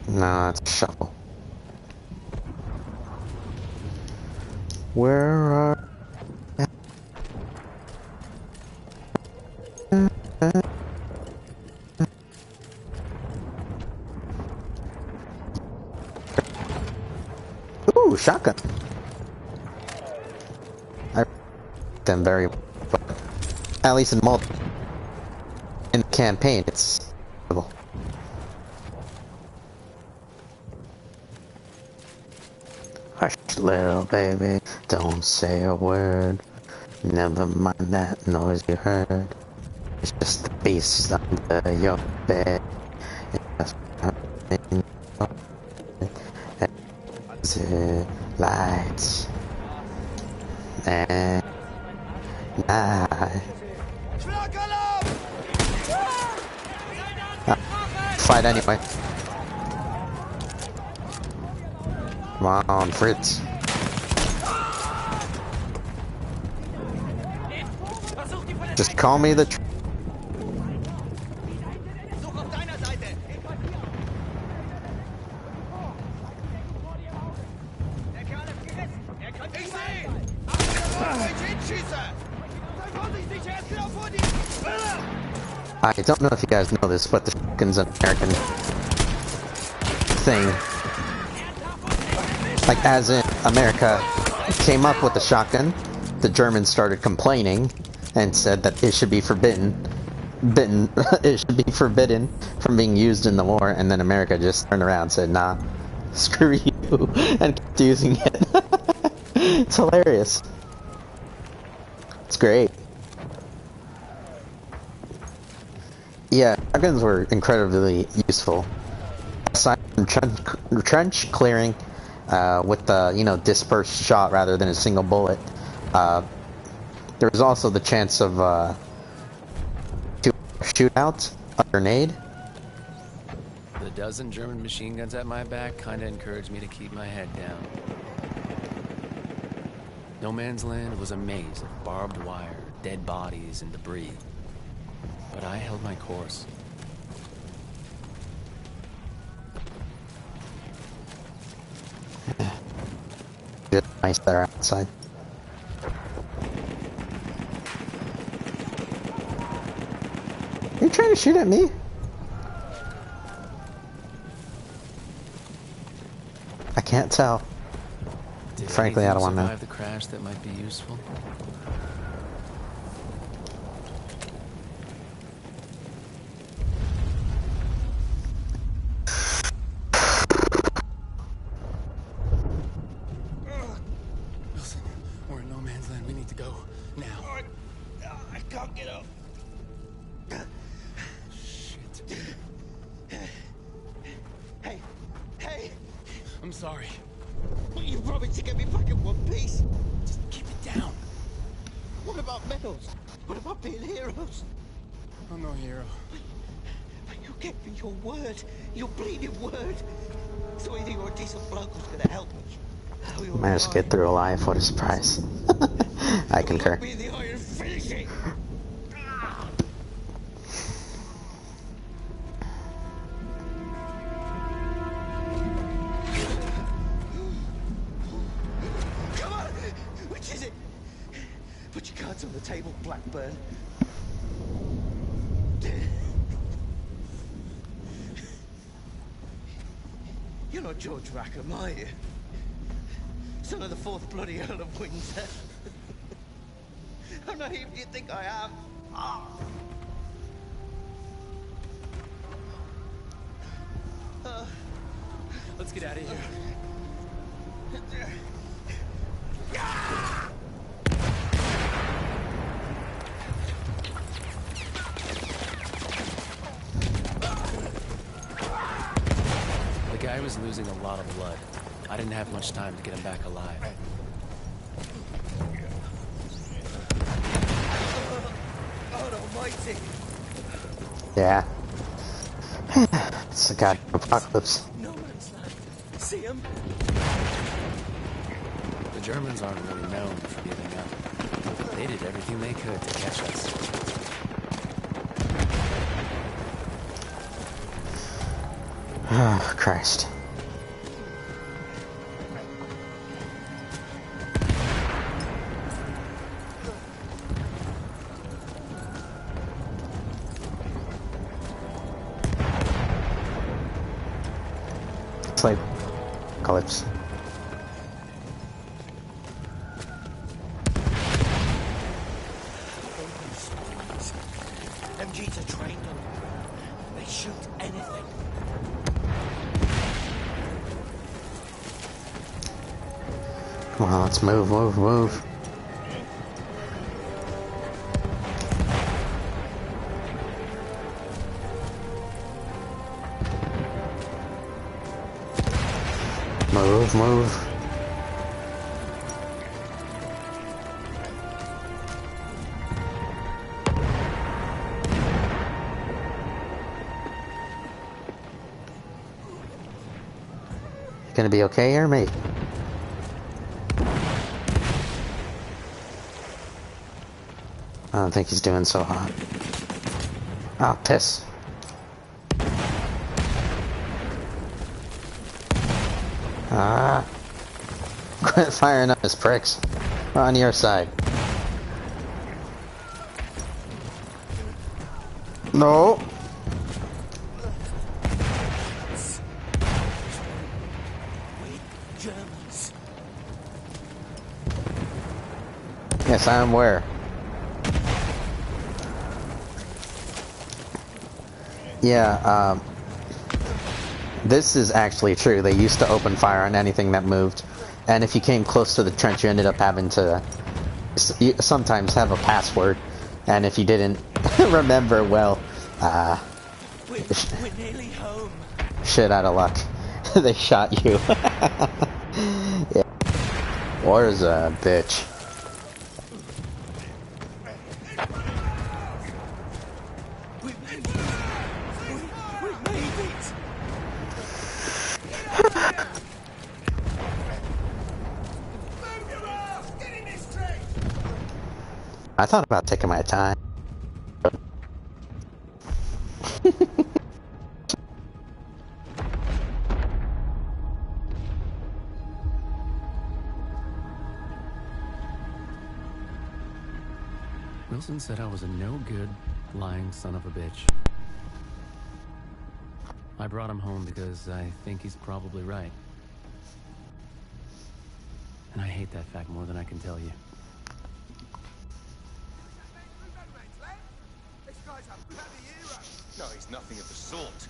Speaker 1: No, it's a shovel. Where are... Ooh, shotgun. I them very, but at least in in the campaign, it's. Hush, little baby, don't say a word. Never mind that noise you heard. It's just the beast under your bed. It's just lights and night. Fight anyway. Come on, Fritz. Just call me the. I don't know if you guys know this, but the shotgun's an American thing. Like, as in, America came up with the shotgun, the Germans started complaining and said that it should be forbidden. It should be forbidden from being used in the war, and then America just turned around and said, nah, screw you, and kept using it. It's hilarious. It's great. Yeah, shotguns were incredibly useful. Aside from trench clearing, with the, you know, dispersed shot rather than a single bullet, there was also the chance of to shoot out a grenade.
Speaker 6: The dozen German machine guns at my back kinda encouraged me to keep my head down. No Man's Land was a maze of barbed wire, dead bodies, and debris. But I held my course.
Speaker 1: It's nice that are outside. Are you trying to shoot at me? I can't tell. Frankly, I don't want to know.
Speaker 6: Survive the crash that might be useful.
Speaker 2: Wilson, we're in no man's land. We need to go now.
Speaker 3: I can't get up.
Speaker 2: Shit.
Speaker 3: Hey!
Speaker 2: I'm sorry.
Speaker 3: You promised to get me back in one piece.
Speaker 2: Just keep it down.
Speaker 3: What about medals? What about being heroes?
Speaker 2: I'm no hero.
Speaker 3: But you gave me your word. Your bleeding word. So either you're a decent bloke who's gonna help me.
Speaker 1: Managed to get through alive, what a surprise. I concur.
Speaker 3: Be the iron finishing. Come on! Which is it? Put your cards on the table, Blackburn. You're not George Rackham, are you? Son of the fourth bloody Earl of Windsor. How naive do you think I am?
Speaker 2: Let's get out of here.
Speaker 6: The guy was losing a lot of blood. I didn't have much time to get him back alive.
Speaker 3: God almighty!
Speaker 1: Yeah. It's the goddamn apocalypse.
Speaker 3: No man's land. See him?
Speaker 6: The Germans aren't really known for giving up. They did everything they could to catch us.
Speaker 1: Oh, Christ. It's like apocalypse.
Speaker 3: MGs are trained on them. They shoot anything.
Speaker 1: Come on, let's move. Move. gonna be okay here, mate? I don't think he's doing so hot. Oh, piss. Ah. Quit firing up his pricks. We're on your side. No. Yes, I'm aware. Yeah, this is actually true. They used to open fire on anything that moved. And if you came close to the trench, you ended up having to sometimes have a password. And if you didn't remember, well,
Speaker 4: we're nearly home.
Speaker 1: Shit out of luck. They shot you. Yeah. War's a bitch. I thought about taking my time.
Speaker 7: Wilson said I was a no-good, lying son of a bitch. I brought him home because I think he's probably right. And I hate that fact more than I can tell you.
Speaker 3: No, he's nothing of the sort.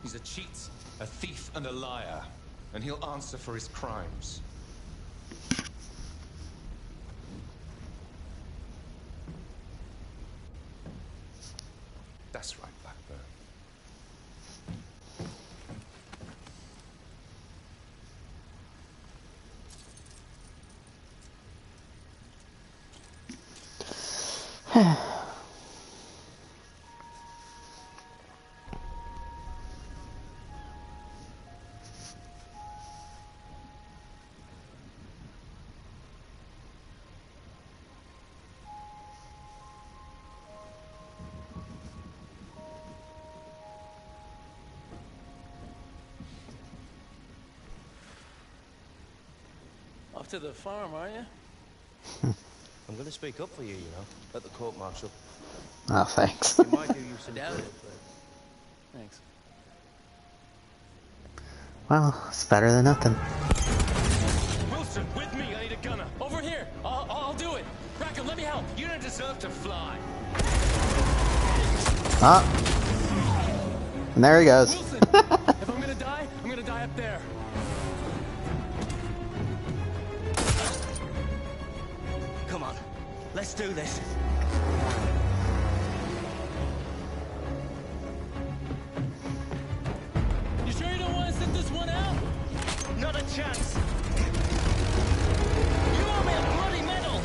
Speaker 3: He's a cheat, a thief, and a liar. And he'll answer for his crimes. That's right, Blackburn.
Speaker 6: Off to the farm, are you?
Speaker 8: I'm going to speak up for you, you know, at the court-martial.
Speaker 1: Oh, thanks.
Speaker 8: It might do you some
Speaker 6: Doubt
Speaker 8: good,
Speaker 6: it,
Speaker 8: but...
Speaker 6: Thanks.
Speaker 1: Well, it's better than nothing.
Speaker 3: Wilson, with me, I need a gunner.
Speaker 5: Over here. I'll do it. Rackham, let me help.
Speaker 3: You don't deserve to fly.
Speaker 1: Ah. And there he goes.
Speaker 5: Wilson, if I'm gonna die up there.
Speaker 4: Come on, let's do this.
Speaker 5: You sure you don't want to sit this one out?
Speaker 4: Not a chance. You owe me a bloody medal.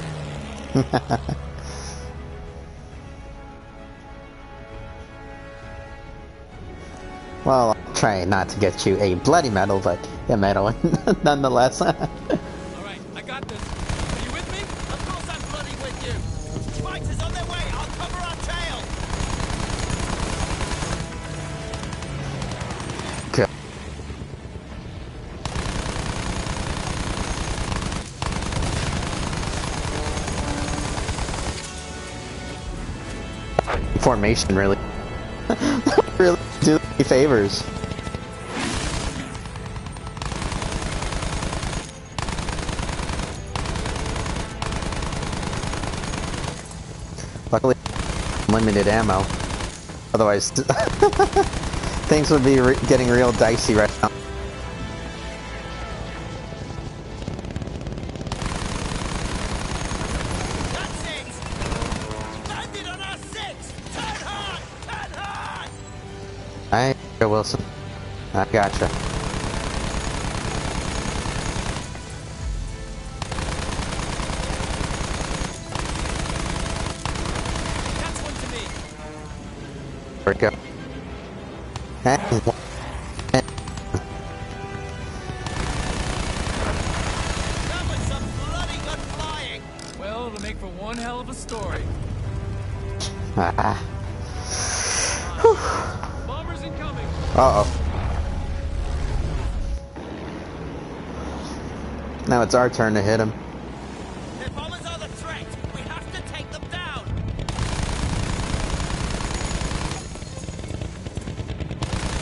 Speaker 1: Well, I'll try not to get you a bloody medal, but a medal nonetheless.
Speaker 5: All right, I got this. Are you with me?
Speaker 4: Of course I'm bloody with you. Fighters on their way. I'll cover our tail.
Speaker 1: Okay. Formation really, really do me favors. Luckily, limited ammo. Otherwise, things would be getting real dicey right now.
Speaker 4: That's it. Landed on our six. Turn hard. Turn hard.
Speaker 1: Alright, Wilson. I gotcha.
Speaker 5: That's one to me.
Speaker 1: There we go.
Speaker 5: battle to make for one hell of a story.
Speaker 1: Ah.
Speaker 5: Bombers incoming.
Speaker 1: Uh-oh. Now it's our turn to hit him.
Speaker 4: The bombers are the threat. We have to take them down.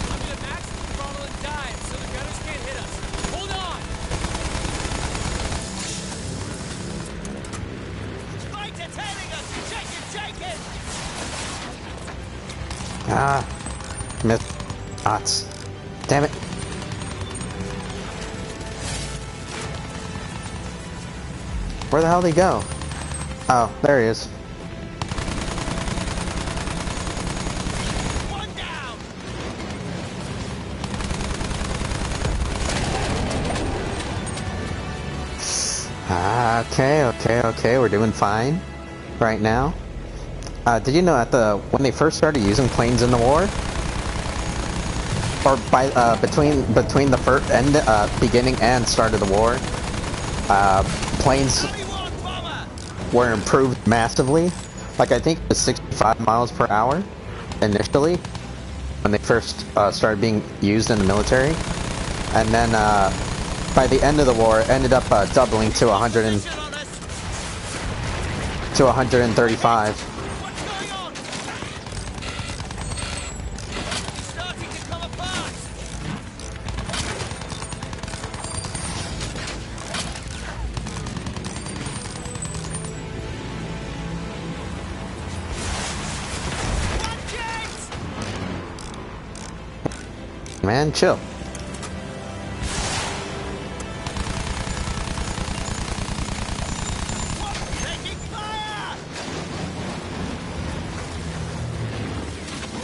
Speaker 5: I'm gonna maximum throttle and dive so the gunners can't hit us. Hold on!
Speaker 4: Fighter's heading us! Shake it!
Speaker 1: Ah. Missed. Shots. Damn it. Where the hell did he go? Oh, there he is.
Speaker 4: One down!
Speaker 1: Okay. We're doing fine right now. Did you know when they first started using planes in the war, or between the beginning and start of the war, planes were improved massively. Like I think it was 65 miles per hour initially when they first started being used in the military, and then by the end of the war it ended up doubling to 135.
Speaker 4: What's going on? It's starting to come apart. Watch it!
Speaker 1: Man, chill.
Speaker 4: Taking fire!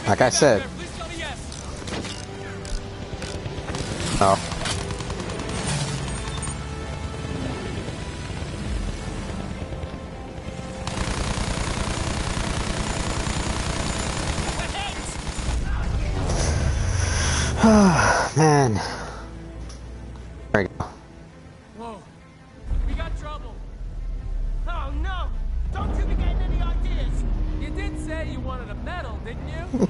Speaker 1: Like I said.
Speaker 5: Please tell me yes.
Speaker 1: Oh. Man. There we go.
Speaker 5: Whoa. We got trouble.
Speaker 4: Oh no! Don't you be getting any ideas!
Speaker 5: You did say you wanted a medal, didn't you?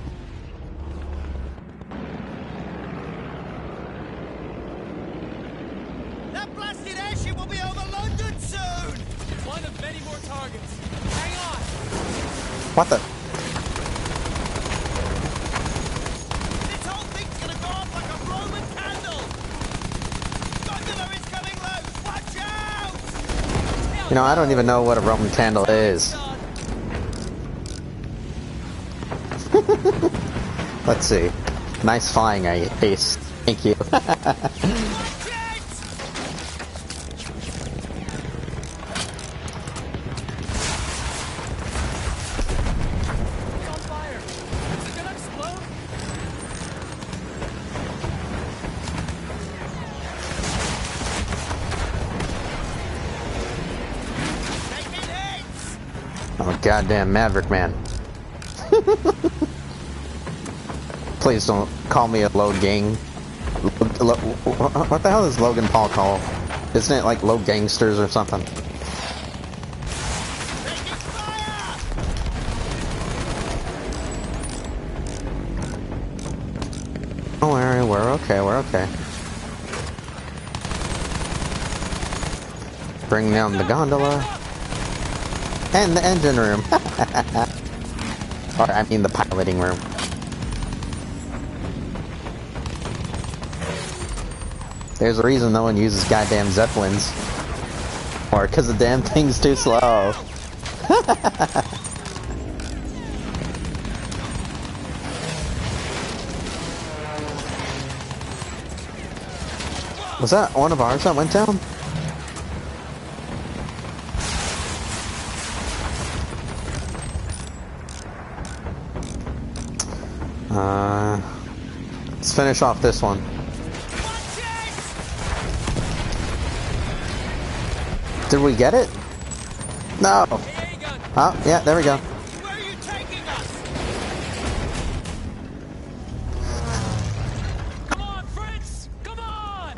Speaker 4: That blasted airship will be over London soon!
Speaker 5: One of many more targets. Hang on.
Speaker 1: What the?
Speaker 4: This whole thing's gonna go off like a Roman candle! Gondola is coming loose! Watch out!
Speaker 1: You know, I don't even know what a Roman candle is. Let's see. Nice flying, Ace. Thank you.
Speaker 4: Watch it!
Speaker 5: It's on fire. Is it gonna explode?
Speaker 4: Taking hits!
Speaker 1: I'm a goddamn Maverick man. Please don't call me a low gang. What the hell is Logan Paul called? Isn't it like low gangsters or something?
Speaker 4: Taking fire!
Speaker 1: Don't worry, we're okay, we're okay. Bring down the gondola. And the engine room. Or, I mean the piloting room. There's a reason no one uses goddamn Zeppelins. Or because the damn thing's too slow. Was that one of ours that went down? Let's finish off this one. Did we get it? No. Oh, yeah, there we go.
Speaker 4: Where are you taking us?
Speaker 5: Come on, Fritz! Come on!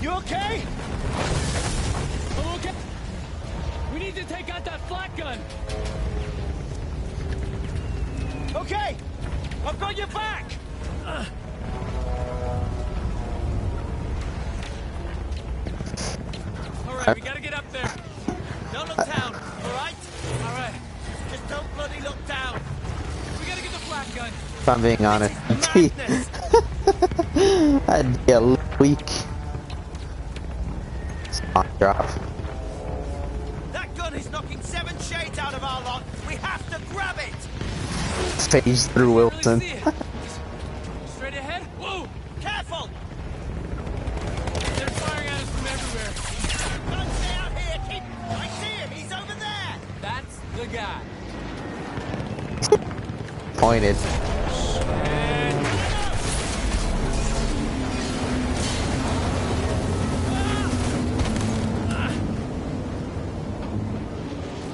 Speaker 5: You okay? I'm okay. We need to take out that flak gun. Okay, I've got your back. All right, we gotta get up there.
Speaker 4: Don't look down, all right?
Speaker 5: All right,
Speaker 4: Just don't bloody look down.
Speaker 5: we gotta get the flak gun.
Speaker 1: If I'm being honest,
Speaker 4: Madness.
Speaker 1: I'd be a little weak. Spot drop.
Speaker 4: That gun is knocking 7 shades out of our lot. We have to grab it.
Speaker 1: Phase through Wilson.
Speaker 5: Really see it. Straight ahead. Whoa!
Speaker 4: Careful.
Speaker 5: They're firing at us from everywhere.
Speaker 4: Don't stay out here. Keep. I see him. He's over there.
Speaker 5: That's the guy.
Speaker 1: Pointed.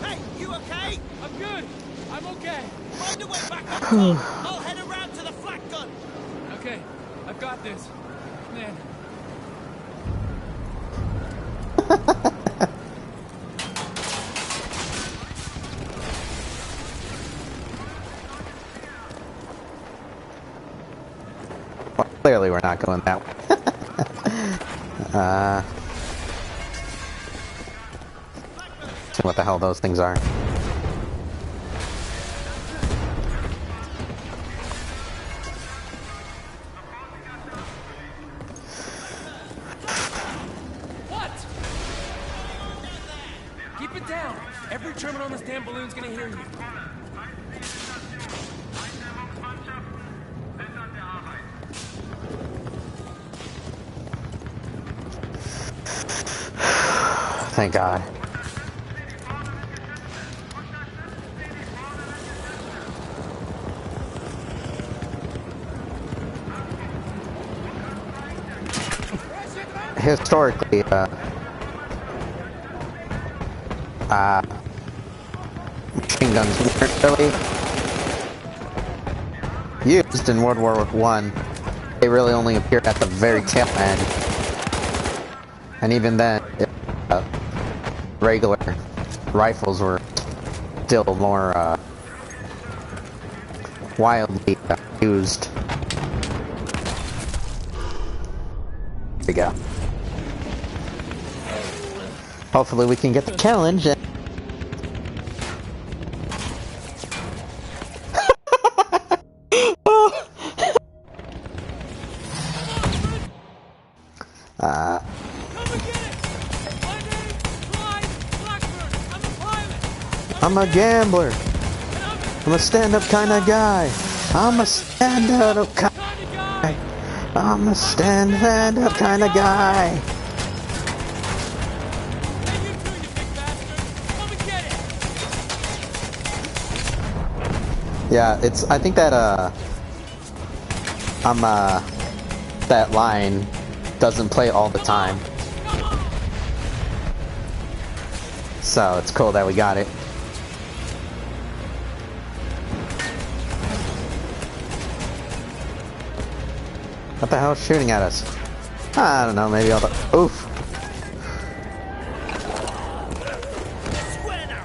Speaker 4: Hey, you okay?
Speaker 5: I'm good. I'm okay.
Speaker 4: Find a way back up top. I'll head around to the flak gun.
Speaker 5: Okay, I've got this. Man.
Speaker 1: Well, clearly we're not going that way. See what the hell those things are.
Speaker 5: What? Keep it down. Every German on this damn balloon's gonna hear you.
Speaker 1: Thank God. Historically, machine guns weren't really used in World War I. They really only appeared at the very tail end. And even then, regular rifles were still more wildly used. There we go. Hopefully we can get the challenge. I'm a gambler. I'm a stand-up kind of guy. I'm a stand-up kind of guy. I'm a stand-up kind of guy. Yeah, it's. I think that that line doesn't play all the time. So it's cool that we got it. What the hell is shooting at us? I don't know, maybe all the... Oof!
Speaker 4: Square now.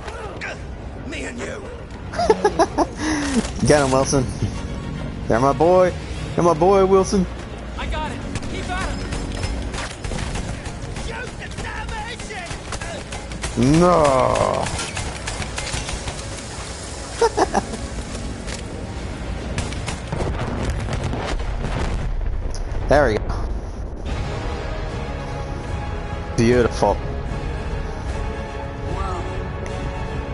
Speaker 4: Me and you.
Speaker 1: Get him, Wilson. They're my boy. They're my boy, Wilson.
Speaker 5: I got it. Keep at him.
Speaker 4: Shoot the damn engine.
Speaker 1: No! There we go. Beautiful.
Speaker 5: Wow.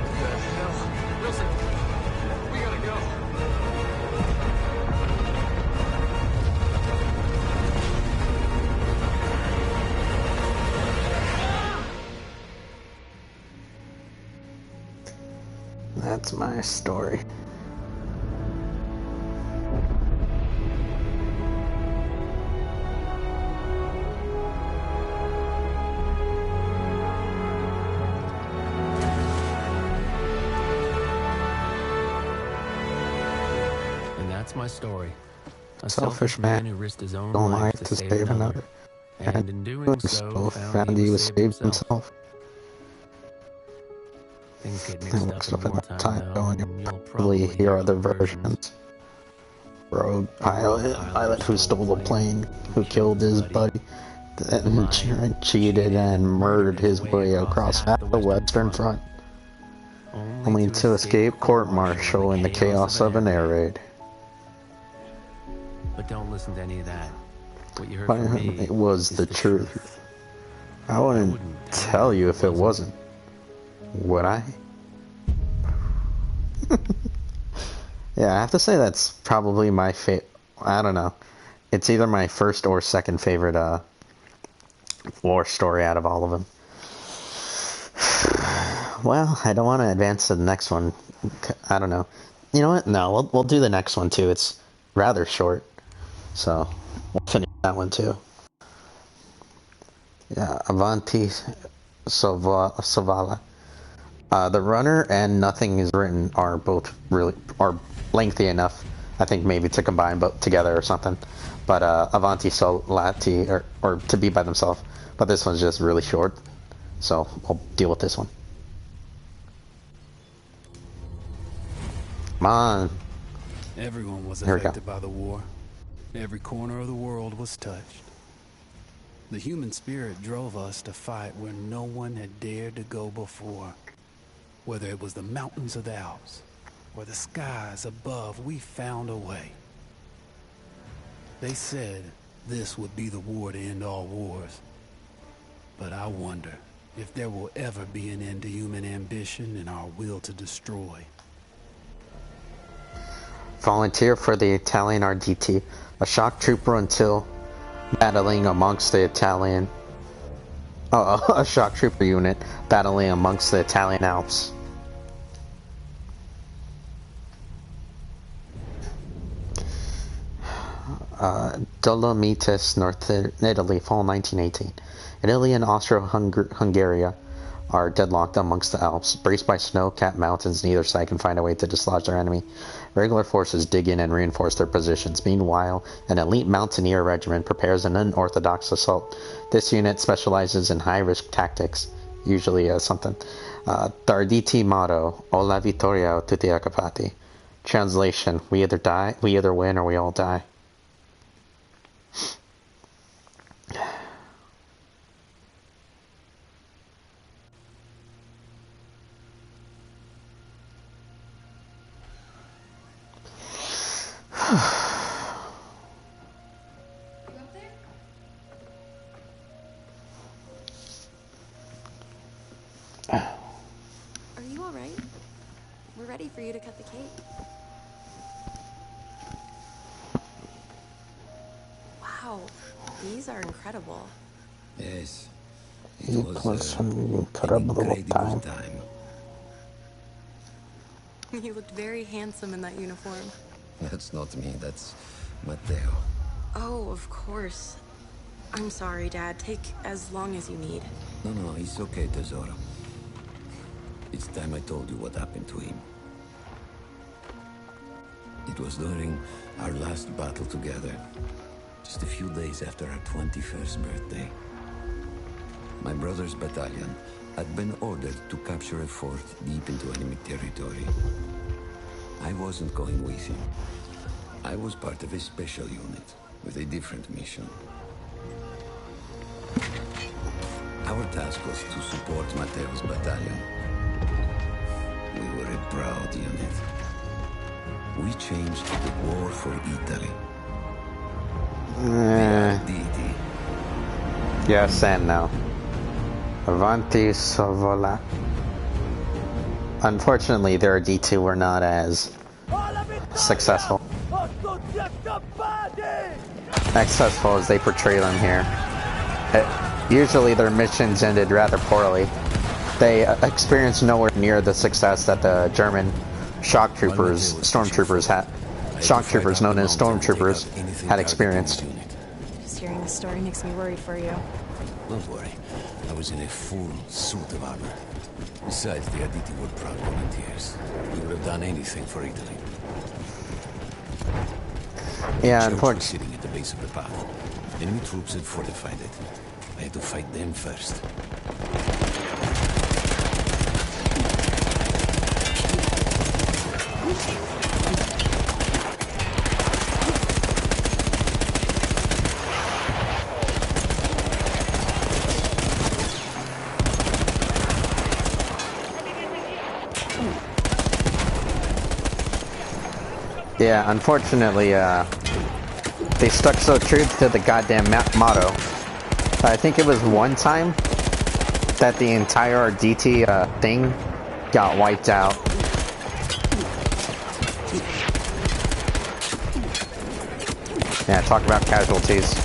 Speaker 5: What the hell? Wilson, we gotta go.
Speaker 1: That's my story.
Speaker 6: That's my story. A
Speaker 1: Selfish man
Speaker 6: who risked his own
Speaker 1: don't
Speaker 6: life
Speaker 1: like to save another.
Speaker 6: and in doing so
Speaker 1: found he was saved himself.
Speaker 6: Things get
Speaker 1: And
Speaker 6: mixed up in
Speaker 1: time
Speaker 6: wartime,
Speaker 1: though, and you'll probably hear other versions. Rogue pilot who stole the plane, who killed his buddy, and cheated and murdered his way across half the Western Front, only to escape court-martial in the chaos of an air raid.
Speaker 6: But don't listen to any of that. What you heard from me
Speaker 1: it was the truth. I wouldn't tell you if it wasn't. Would I? Yeah, I have to say that's probably my I don't know. It's either my first or second favorite war story out of all of them. Well, I don't want to advance to the next one. I don't know. You know what? No, we'll do the next one too. It's rather short, so we'll finish that one too. Yeah, Avanti Sovala. The runner and nothing is written are both are lengthy enough, I think, maybe to combine both together or something. But Avanti Solati or to be by themselves. But this one's just really short, so we'll deal with this one. Come on.
Speaker 2: Everyone was affected by the war. Every corner of the world was touched. The human spirit drove us to fight where no one had dared to go before. Whether it was the mountains of the Alps or the skies above, we found a way. They said this would be the war to end all wars. But I wonder if there will ever be an end to human ambition and our will to destroy.
Speaker 1: Volunteer for the Italian Arditi, a shock trooper until battling amongst the Italian... a shock trooper unit battling amongst the Italian Alps. Dolomites, North Italy, fall 1918. Italy and Austro-Hungary are deadlocked amongst the Alps. Braced by snow-capped mountains, neither side can find a way to dislodge their enemy. Regular forces dig in and reinforce their positions. Meanwhile, an elite mountaineer regiment prepares an unorthodox assault. This unit specializes in high-risk tactics, usually something. The Arditi motto, O la vittoria o tutti accapati. Translation, we either win or we all die.
Speaker 10: Are you all right? We're ready for you to cut the cake. Wow, these are incredible.
Speaker 11: Yes,
Speaker 1: it was an incredible time.
Speaker 10: You looked very handsome in that uniform.
Speaker 11: That's not me, that's Matteo.
Speaker 10: Oh, of course. I'm sorry, Dad. Take as long as you need.
Speaker 11: No, it's okay, Tesoro. It's time I told you what happened to him. It was during our last battle together, just a few days after our 21st birthday. My brother's battalion had been ordered to capture a fort deep into enemy territory. I wasn't going with him. I was part of a special unit with a different mission. Our task was to support Matteo's battalion. We were a proud unit. We changed the war for Italy. Arditi.
Speaker 1: Yes and no. Avanti Sovola. Unfortunately, the Arditi were not as successful as they portray them here. Usually their missions ended rather poorly. They experienced nowhere near the success that the German stormtroopers known as stormtroopers had experienced.
Speaker 10: Just hearing the story makes me worried for you.
Speaker 11: Don't worry. I was in a full suit of armor. Besides, the Arditi were proud volunteers. We would have done anything for Italy.
Speaker 1: Yeah,
Speaker 11: Shells were
Speaker 1: unfortunately.
Speaker 11: sitting at the base of the path. Enemy troops had fortified it. I had to fight them first.
Speaker 1: Yeah, unfortunately, they stuck so true to the goddamn motto. I think it was one time that the entire Arditi thing got wiped out. Yeah, talk about casualties.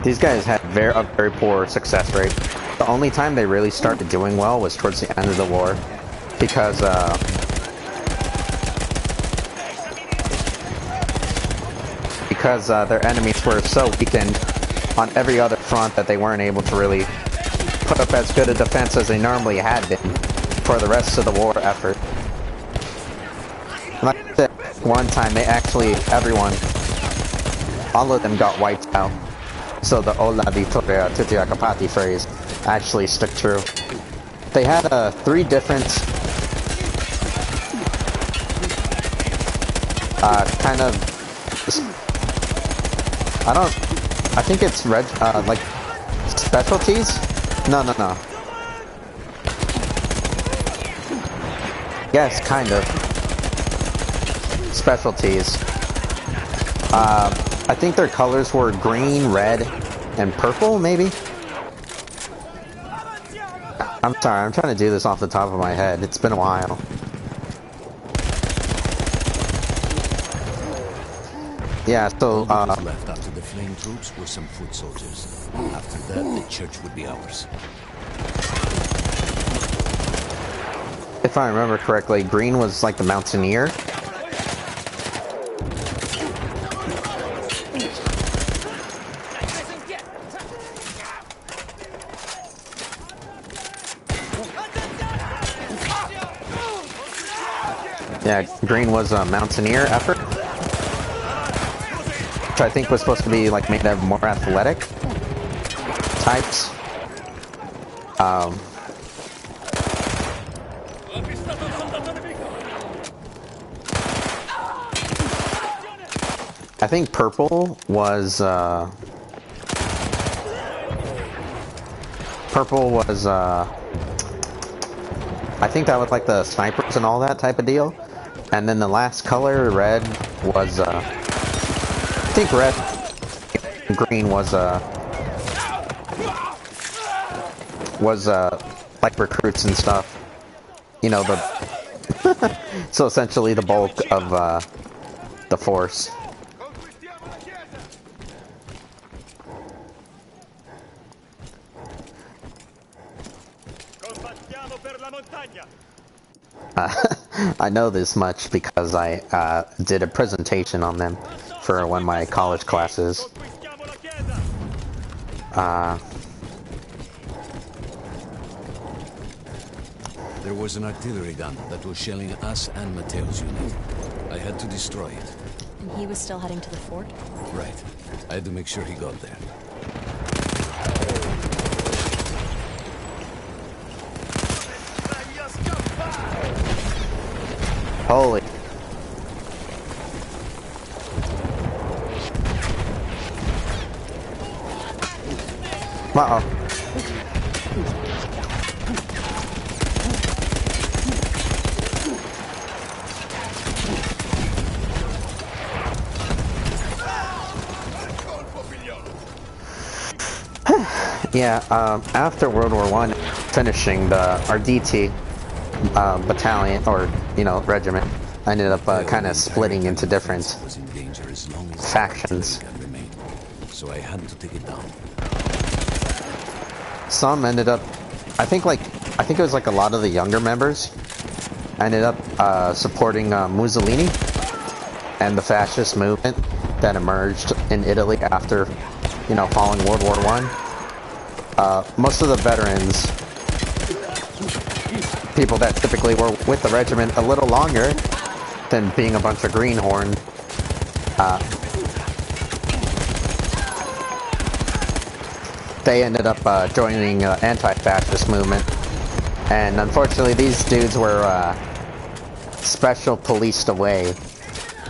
Speaker 1: These guys had a very poor success rate. The only time they really started doing well was towards the end of the war, because their enemies were so weakened on every other front that they weren't able to really put up as good a defense as they normally had been for the rest of the war effort. Like I said, one time they actually, all of them got wiped out. So the Ola Vittoria Tutti Accapati phrase actually stuck true. They had 3 different kind of, I think it's like specialties? No. Yes, kind of. Specialties. I think their colors were green, red, and purple, maybe? I'm sorry, I'm trying to do this off the top of my head. It's been a while. Yeah, so,
Speaker 11: All that was left after the fleeing troops were some foot soldiers. After that, the church would be ours.
Speaker 1: if I remember correctly, green was like the mountaineer. Yeah, green was a mountaineer effort, which I think was supposed to be like made of more athletic types. I think purple was I think that was like the snipers and all that type of deal. And then the last color, red, was I think red and green was like recruits and stuff. You know, the so essentially the bulk of the force. I know this much because I did a presentation on them for one of my college classes.
Speaker 11: There was an artillery gun that was shelling us and Matteo's unit. I had to destroy it.
Speaker 12: And he was still heading to the fort?
Speaker 11: Right. I had to make sure he got there.
Speaker 1: Holy. Uh-oh. Yeah, after World War I, finishing the Arditi battalion, or, you know, regiment, I ended up kind of splitting into different factions.
Speaker 11: So I had to take it down.
Speaker 1: Some ended up, I think it was like a lot of the younger members ended up supporting Mussolini and the fascist movement that emerged in Italy after, you know, following World War I. Most of the veterans, people that typically were with the regiment a little longer than being a bunch of greenhorn, they ended up joining the anti-fascist movement. And unfortunately, these dudes were special policed away,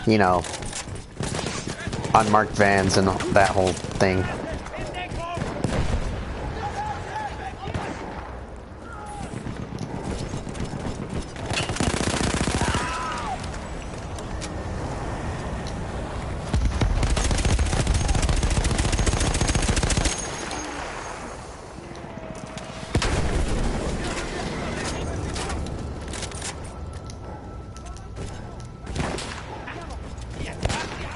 Speaker 1: you know, unmarked vans and that whole thing.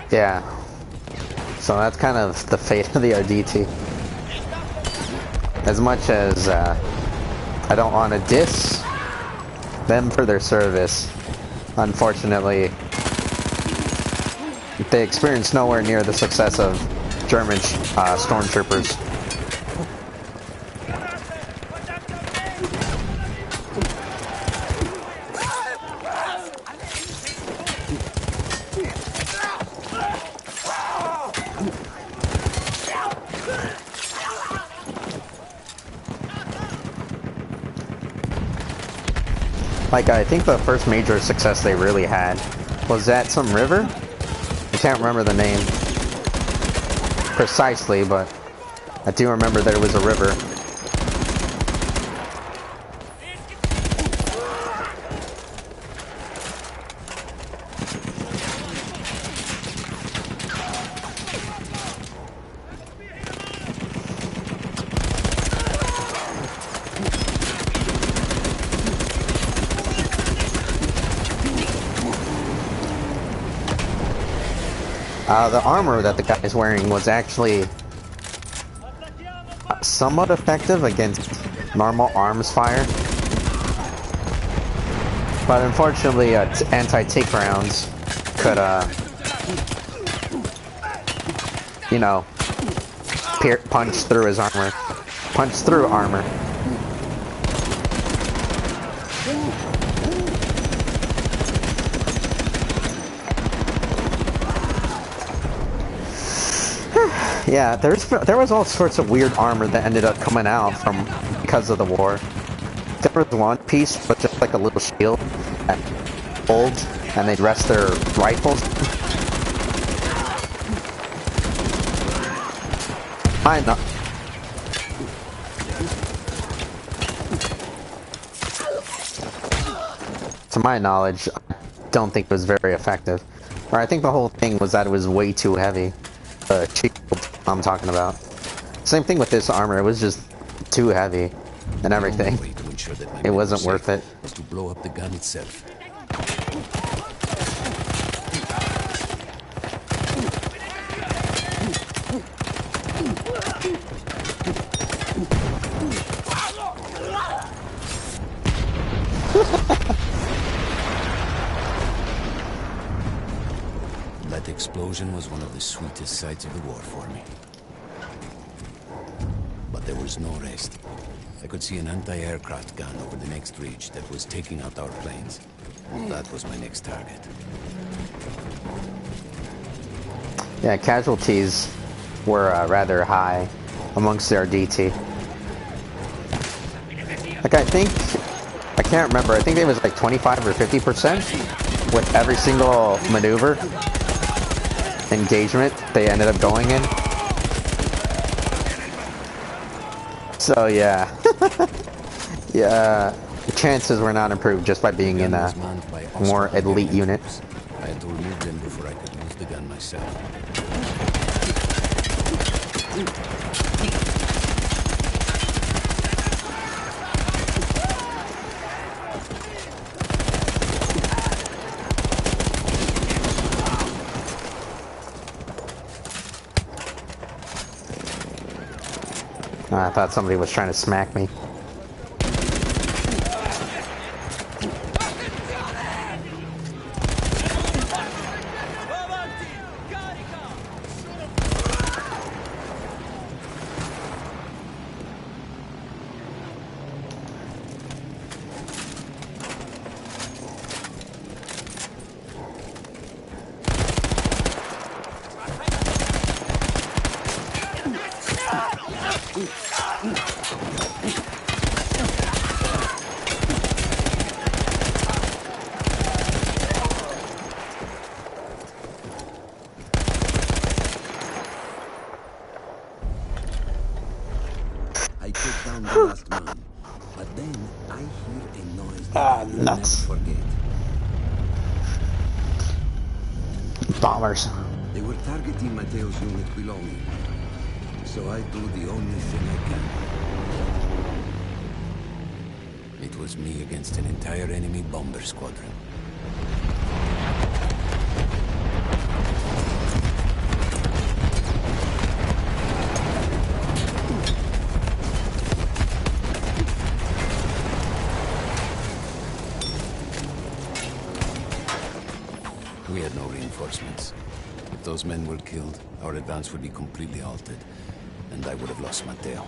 Speaker 1: Yeah. So that's kind of the fate of the Arditi. As much as I don't want to diss them for their service, unfortunately, they experienced nowhere near the success of German stormtroopers. Like, I think the first major success they really had was at some river. I can't remember the name precisely, but I do remember there was a river. The armor that the guy is wearing was actually somewhat effective against normal arms fire. But unfortunately, anti-tank rounds could, you know, punch through his armor. Punch through armor. Yeah, there was all sorts of weird armor that ended up coming out because of the war. There was one piece, but just like a little shield that folds, and they'd rest their rifles. To my knowledge, I don't think it was very effective. Or I think the whole thing was that it was way too heavy. The shield I'm talking about. Same thing with this armor, it was just too heavy and everything. It wasn't worth it.
Speaker 11: To blow up the gun itself. That explosion was one of the sweetest sights of the war for me. But there was no rest. I could see an anti-aircraft gun over the next ridge that was taking out our planes. That was my next target.
Speaker 1: Yeah, casualties were rather high amongst the Arditi. Like, I can't remember, I think it was like 25 or 50% with every single maneuver engagement they ended up going in. So yeah, yeah, the chances were not improved just by being in a more elite unit.
Speaker 11: I had to remove them before I could use the gun myself.
Speaker 1: I thought somebody was trying to smack me. Jets.
Speaker 11: Forget.
Speaker 1: Bombers.
Speaker 11: They were targeting Mateo's unit below me. So I do the only thing I can. It was me against an entire enemy bomber squadron. We had no reinforcements. If those men were killed, our advance would be completely halted, and I would have lost Mateo.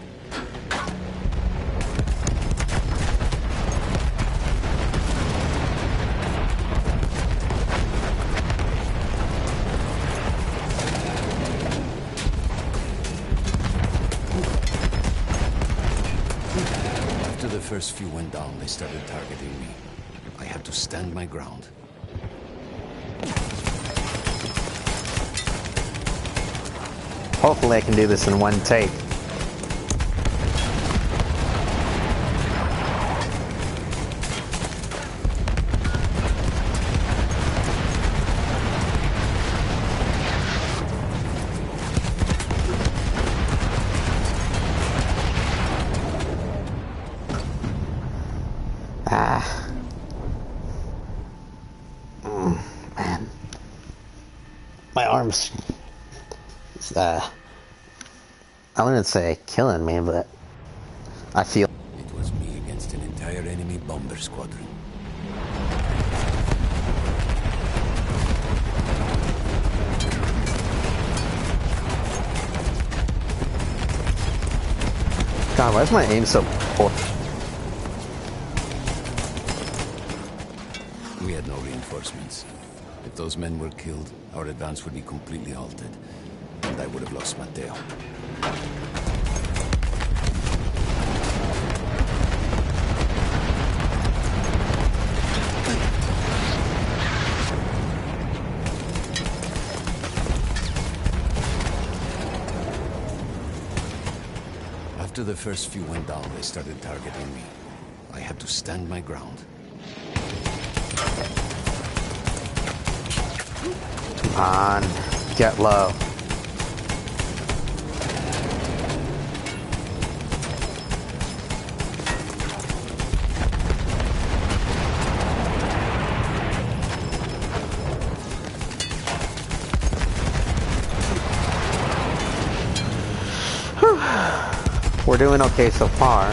Speaker 11: After the first few went down, they started targeting me. I had to stand my ground.
Speaker 1: Hopefully I can do this in one take. Man. My arms... I wouldn't say killing me, but I feel...
Speaker 11: It was me against an entire enemy bomber squadron.
Speaker 1: God, why is my aim so poor?
Speaker 11: We had no reinforcements. If those men were killed, our advance would be completely halted, and I would have lost Mateo. After the first few went down, they started targeting me. I had to stand my ground.
Speaker 1: Come on, get low. We're doing okay so far.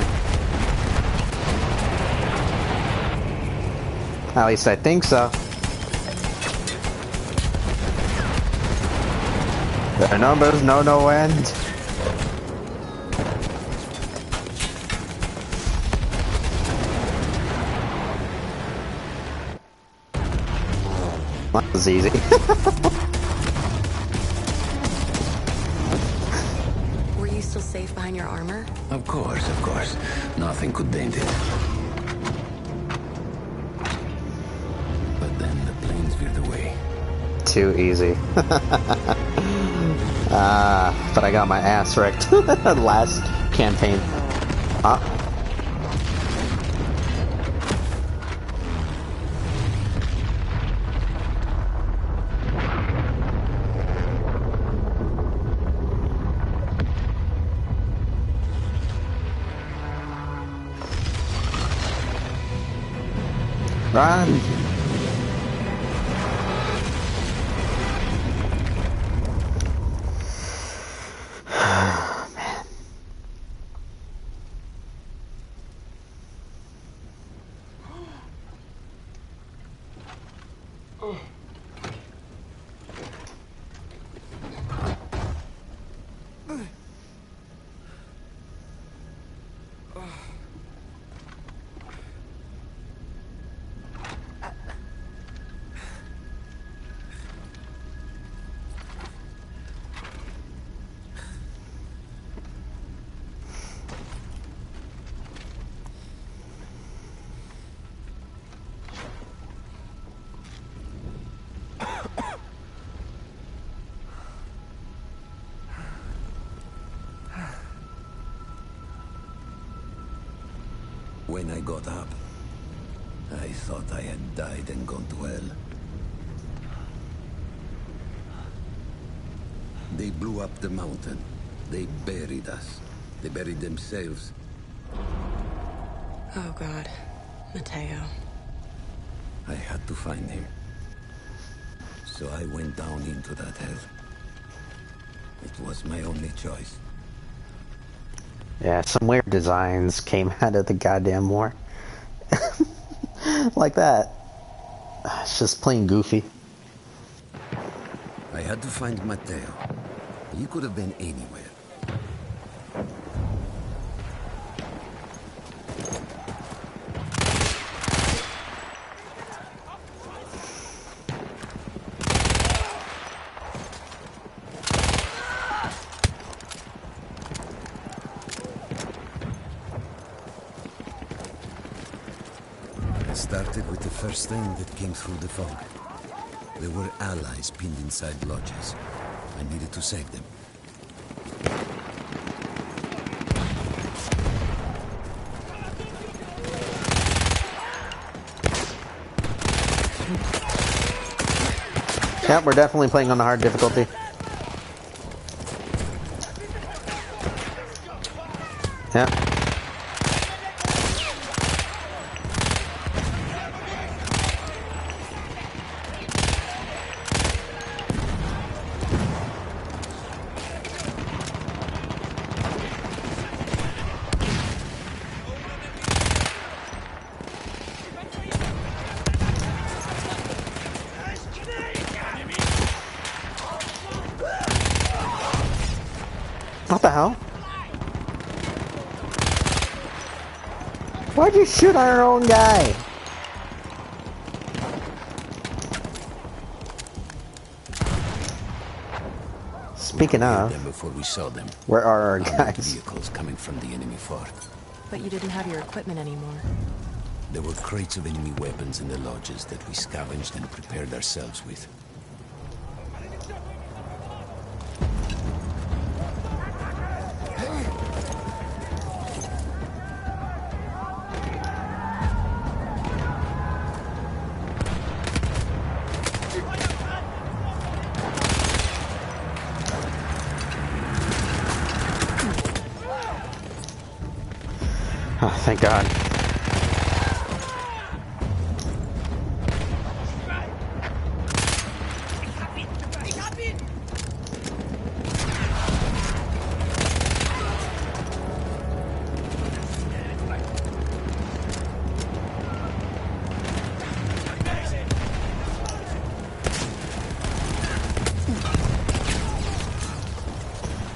Speaker 1: At least I think so. The numbers know no end. That was easy.
Speaker 10: Were you still safe behind your armor?
Speaker 11: Of course, of course. Nothing could dent it. But then the planes veered away.
Speaker 1: Too easy. But I got my ass wrecked last campaign. Run!
Speaker 11: When I got up, I thought I had died and gone to hell. They blew up the mountain. They buried us. They buried themselves.
Speaker 10: Oh, God. Mateo.
Speaker 11: I had to find him. So I went down into that hell. It was my only choice.
Speaker 1: Yeah, some weird designs came out of the goddamn war. Like that. It's just plain goofy.
Speaker 11: I had to find Mateo. He could have been anywhere. I started with the first thing that came through the fog. There were allies pinned inside lodges. I needed to save them.
Speaker 1: Yeah, we're definitely playing on the hard difficulty. Yeah. What the hell? Why'd you shoot our own guy? Speaking of,
Speaker 11: them before we saw them.
Speaker 1: where are our
Speaker 11: Armored
Speaker 1: guys?
Speaker 11: vehicles coming from the enemy fort.
Speaker 12: But you didn't have your equipment anymore.
Speaker 11: There were crates of enemy weapons in the lodges that we scavenged and prepared ourselves with.
Speaker 1: Oh, thank God.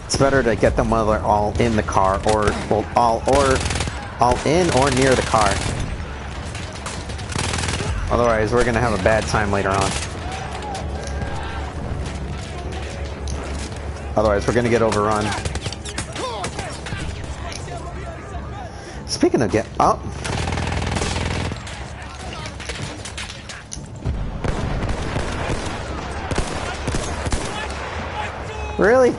Speaker 1: It's better to get them while they're all in the car, or all in or near the car. Otherwise, we're gonna have a bad time later on. Otherwise, we're gonna get overrun. Speaking of oh. Really?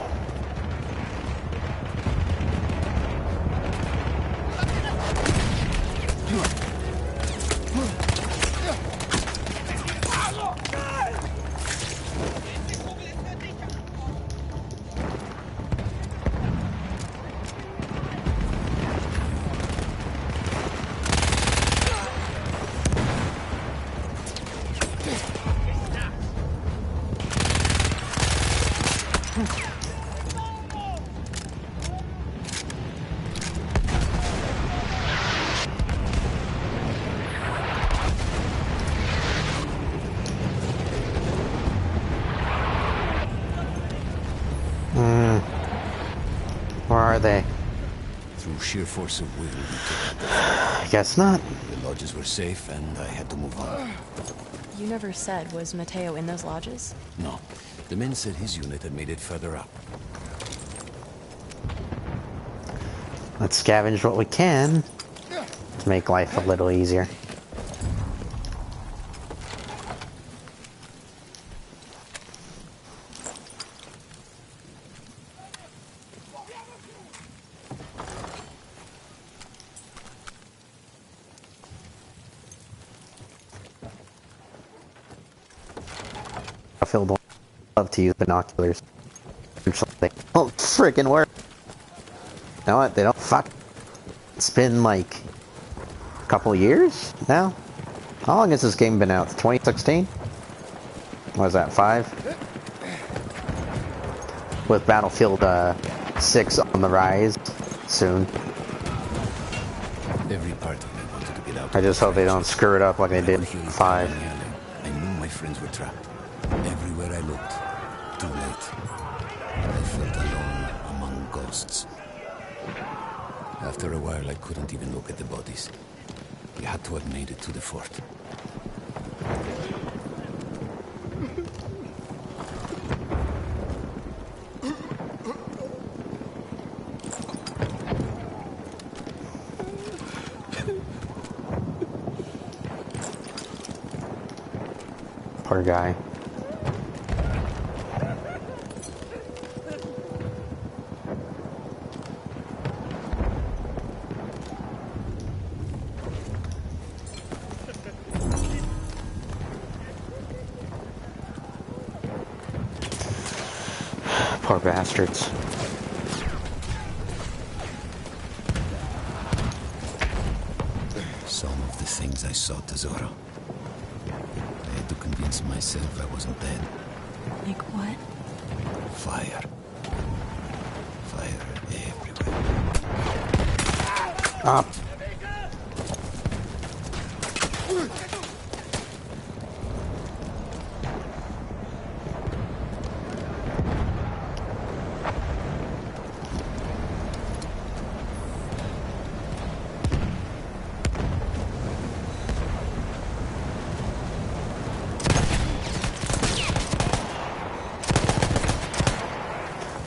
Speaker 1: Where are they?
Speaker 11: Through sheer force of will, we took
Speaker 1: I guess not.
Speaker 11: the lodges were safe, and I had to move on.
Speaker 12: You never said, was Mateo in those lodges?
Speaker 11: No, the men said his unit had made it further up.
Speaker 1: Let's scavenge what we can to make life a little easier. Battlefield 1. I love to use binoculars. They don't freaking work. You know what? They don't fuck. It's been like a couple years now. How long has this game been out? 2016? What was that, 5? With Battlefield 6 on the rise soon.
Speaker 11: Every part of me wanted to get out.
Speaker 1: I just hope they don't screw it up like they did 5.
Speaker 11: I knew my friends were trapped. Everywhere I looked, too late. I felt alone among ghosts. After a while, I couldn't even look at the bodies. We had to have made it to the fort.
Speaker 1: Poor guy. Poor bastards.
Speaker 11: Some of the things I saw, Tesoro. I had to convince myself I wasn't dead.
Speaker 12: Like what?
Speaker 11: Fire. Fire everywhere.
Speaker 1: Up.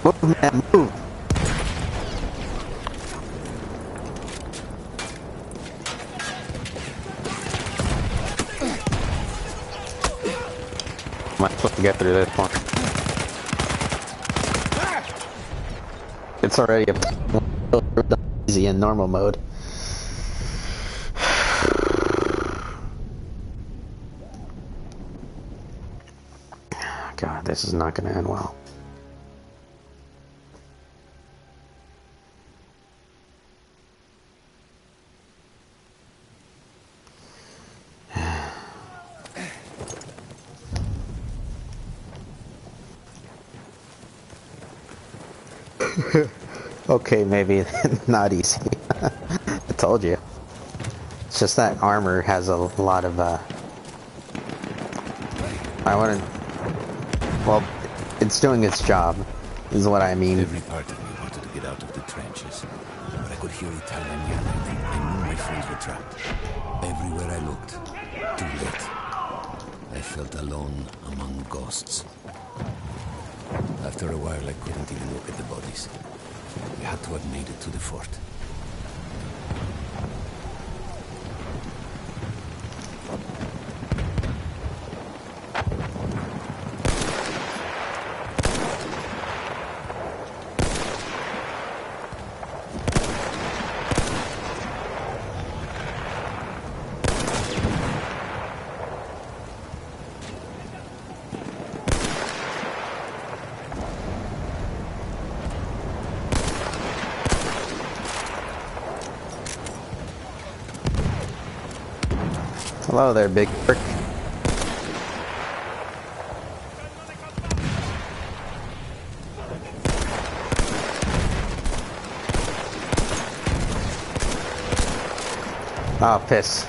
Speaker 1: Move, man, move. Am I supposed to get through this one? It's already easy in normal mode. God, this is not going to end well. Okay, maybe not easy. I told you. It's just that armor has a lot of, I wouldn't... Well, it's doing its job, is what I mean.
Speaker 11: Every part of me wanted to get out of the trenches, but I could hear Italian yelling. I knew my friends were trapped. Everywhere I looked, too late. I felt alone among ghosts. After a while, I couldn't even look at the bodies. We had to have made it to the fort.
Speaker 1: Hello there, big prick. Oh, piss.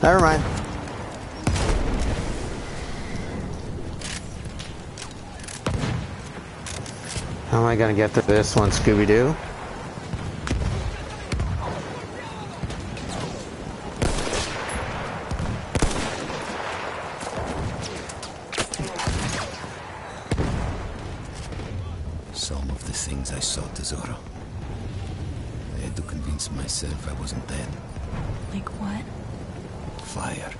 Speaker 1: Never mind. How am I gonna get through this one, Scooby-Doo?
Speaker 11: Some of the things I saw, Tesoro. I had to convince myself I wasn't dead.
Speaker 12: Like what?
Speaker 11: Fire.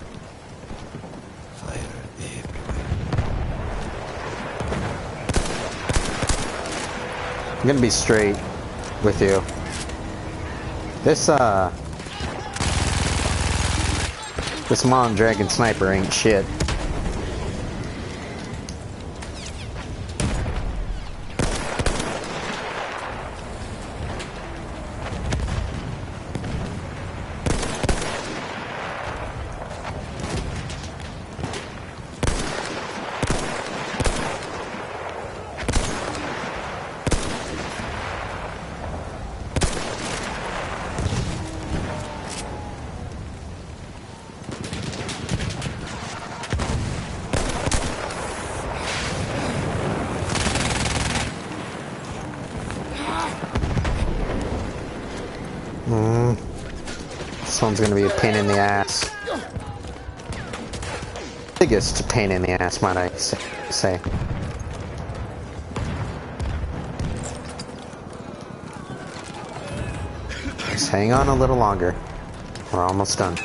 Speaker 11: Fire everywhere.
Speaker 1: I'm gonna be straight with you. This, This Mondragon sniper ain't shit. This one's gonna be a pain in the ass. Biggest pain in the ass, might I say. Just hang on a little longer. We're almost done.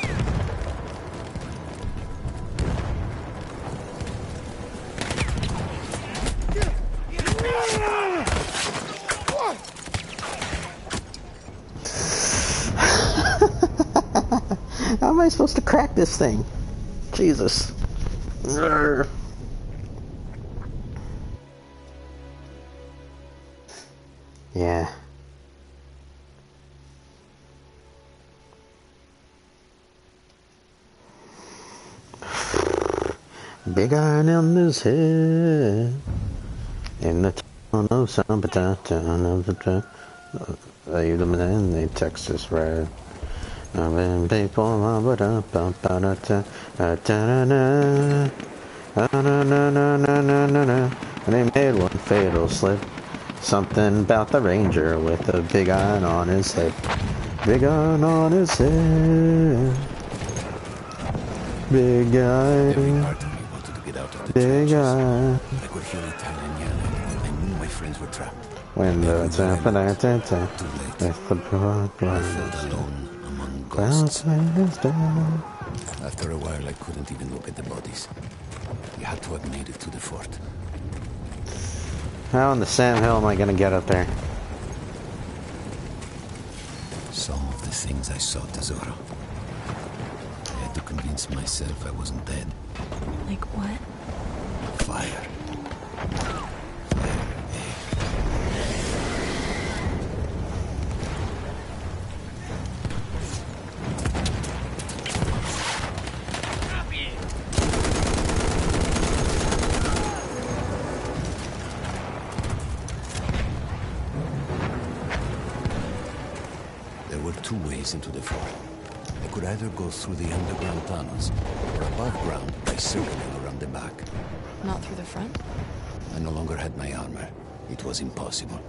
Speaker 1: How am I supposed to crack this thing? Jesus. Urgh. Yeah. Big iron in his head. In the town of Sampata, town of the town. They Texas red. People, and they made one fatal slip. Something about the ranger with a big iron on his head. Big iron on his head. Big iron. Big iron.
Speaker 11: I could hear Italian yelling. I knew my friends were trapped.
Speaker 1: When the
Speaker 11: I felt alone among ghosts. After a while, I couldn't even look at the bodies. We had to have made it to the fort.
Speaker 1: How in the Sam Hill am I gonna get up there?
Speaker 11: Some of the things I saw, Tesoro. I had to convince myself I wasn't dead.
Speaker 12: Like what?
Speaker 11: Fire. Into the fort. I could either go through the underground tunnels or above ground by circling around the back.
Speaker 12: Not through the front?
Speaker 11: I no longer had my armor. It was impossible.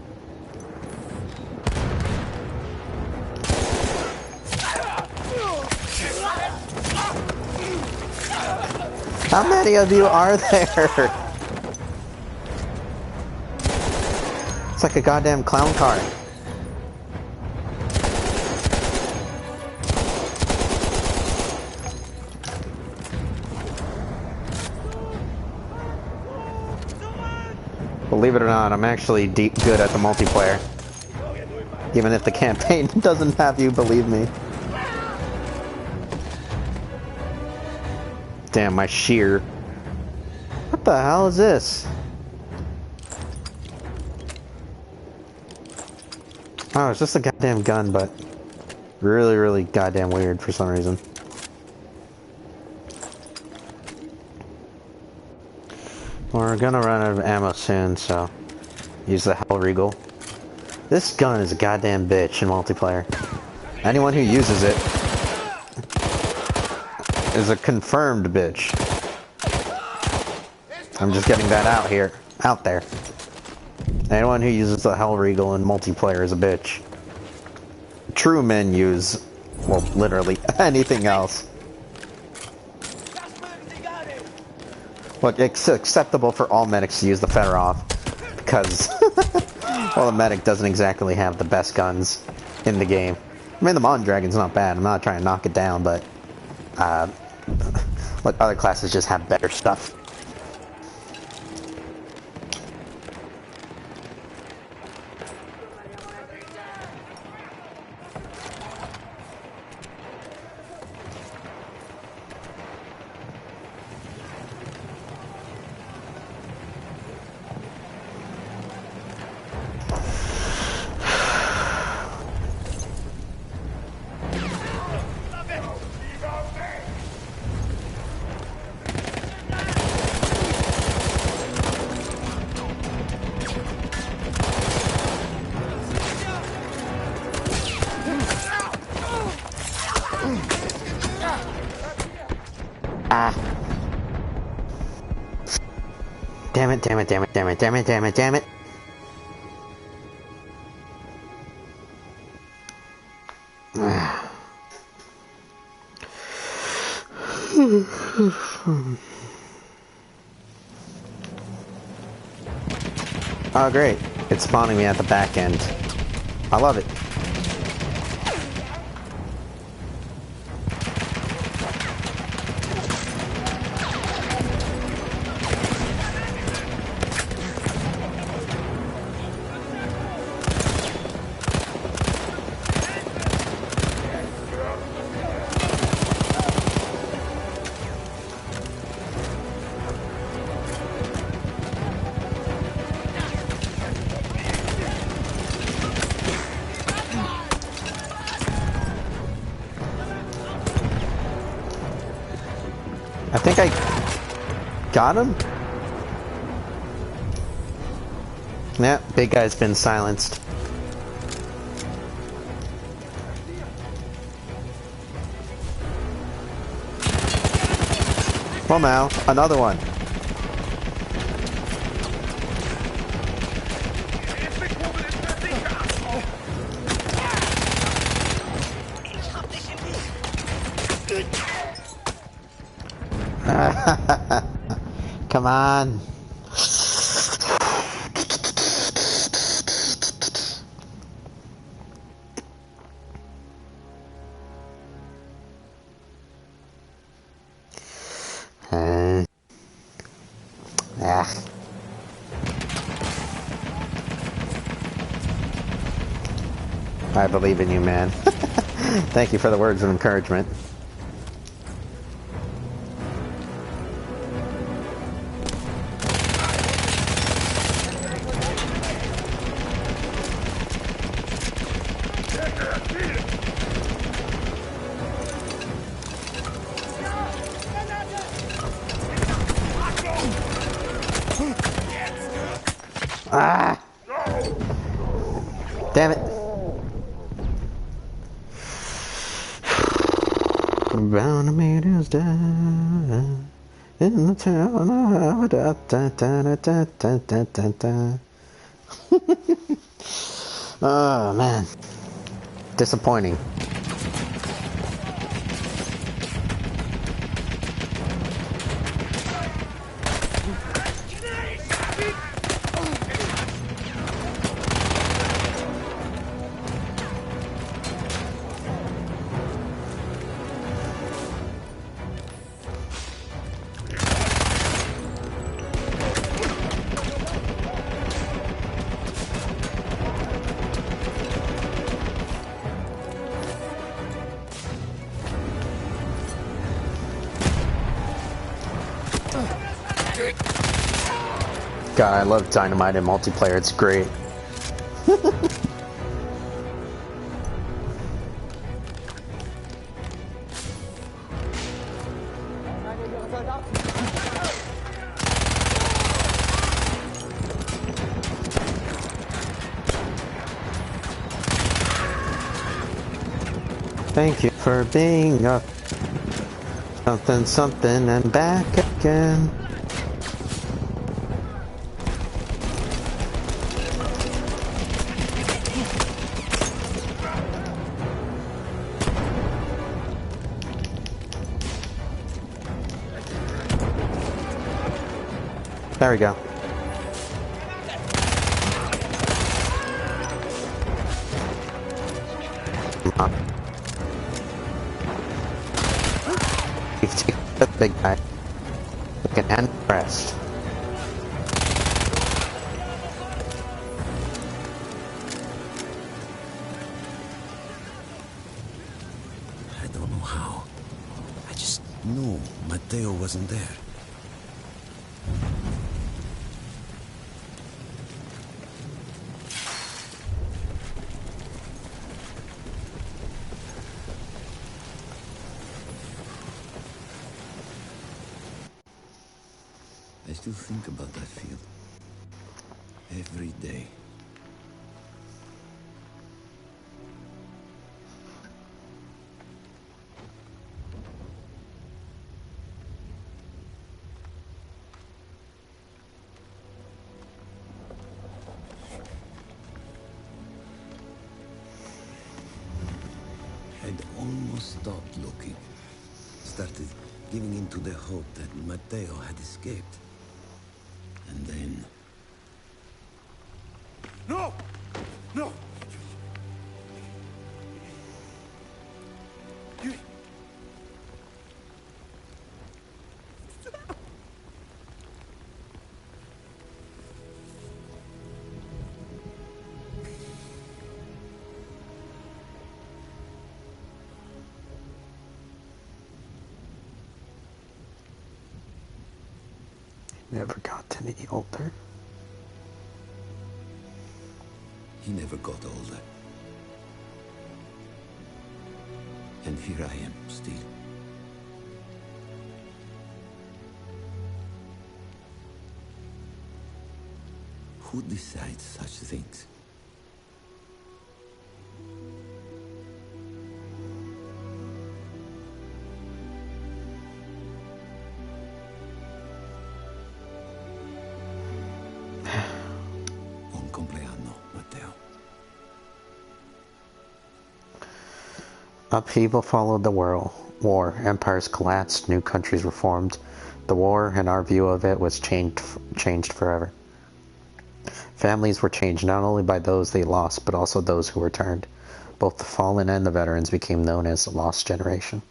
Speaker 1: How many of you are there? It's like a goddamn clown car. Believe it or not, I'm actually good at the multiplayer. Even if the campaign doesn't have you believe me. Damn, my shear. What the hell is this? Oh, it's just a goddamn gun, but really, really goddamn weird for some reason. We're gonna run out of ammo soon, so use the Hell Regal. This gun is a goddamn bitch in multiplayer. Anyone who uses it is a confirmed bitch. I'm just getting that out there. Anyone who uses the Hell Regal in multiplayer is a bitch. True men use, well, literally anything else. Look, it's acceptable for all medics to use the Fedorov, because, well, the medic doesn't exactly have the best guns in the game. I mean, the Mondragon's not bad, I'm not trying to knock it down, but, look, other classes just have better stuff. Ah. Damn it, damn it, damn it, damn it, damn it, damn it, damn it. Oh great, it's spawning me at the back end. I love it. I think I got him? Yeah, big guy's been silenced. Well now, another one. Come on. I believe in you, man. Thank you for the words of encouragement. Ah! Damn it. Round a meter's down in the town of da da da da da da da da. Oh man. Disappointing. God, I love Dynamite in multiplayer, it's great. Thank you for being up. Something, something, and back again. There we go. Come on. The big guy. We can end the rest.
Speaker 11: I don't know how. I just knew Mateo wasn't there. I still think about that field. Every day. giving in to the hope that Matteo had escaped. And then...
Speaker 3: No! No! You...
Speaker 1: Never got any older.
Speaker 11: He never got older. And here I am, still. Who decides such things? Buon compleanno, Matteo.
Speaker 1: Upheaval followed the war. Empires collapsed, new countries were formed. The war, and our view of it, was changed forever. Families were changed not only by those they lost, but also those who returned. Both the fallen and the veterans became known as the Lost Generation.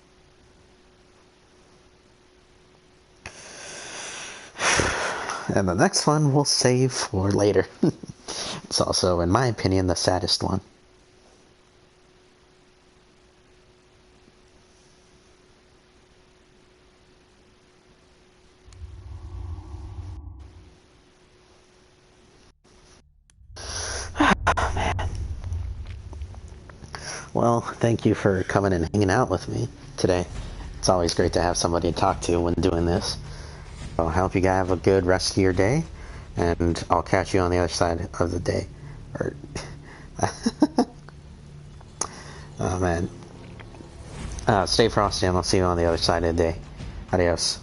Speaker 1: And the next one we'll save for later. It's also, in my opinion, the saddest one. Well, thank you for coming and hanging out with me today. It's always great to have somebody to talk to when doing this. So I hope you guys have a good rest of your day, and I'll catch you on the other side of the day. Or, oh man. Stay frosty, and I'll see you on the other side of the day. Adios.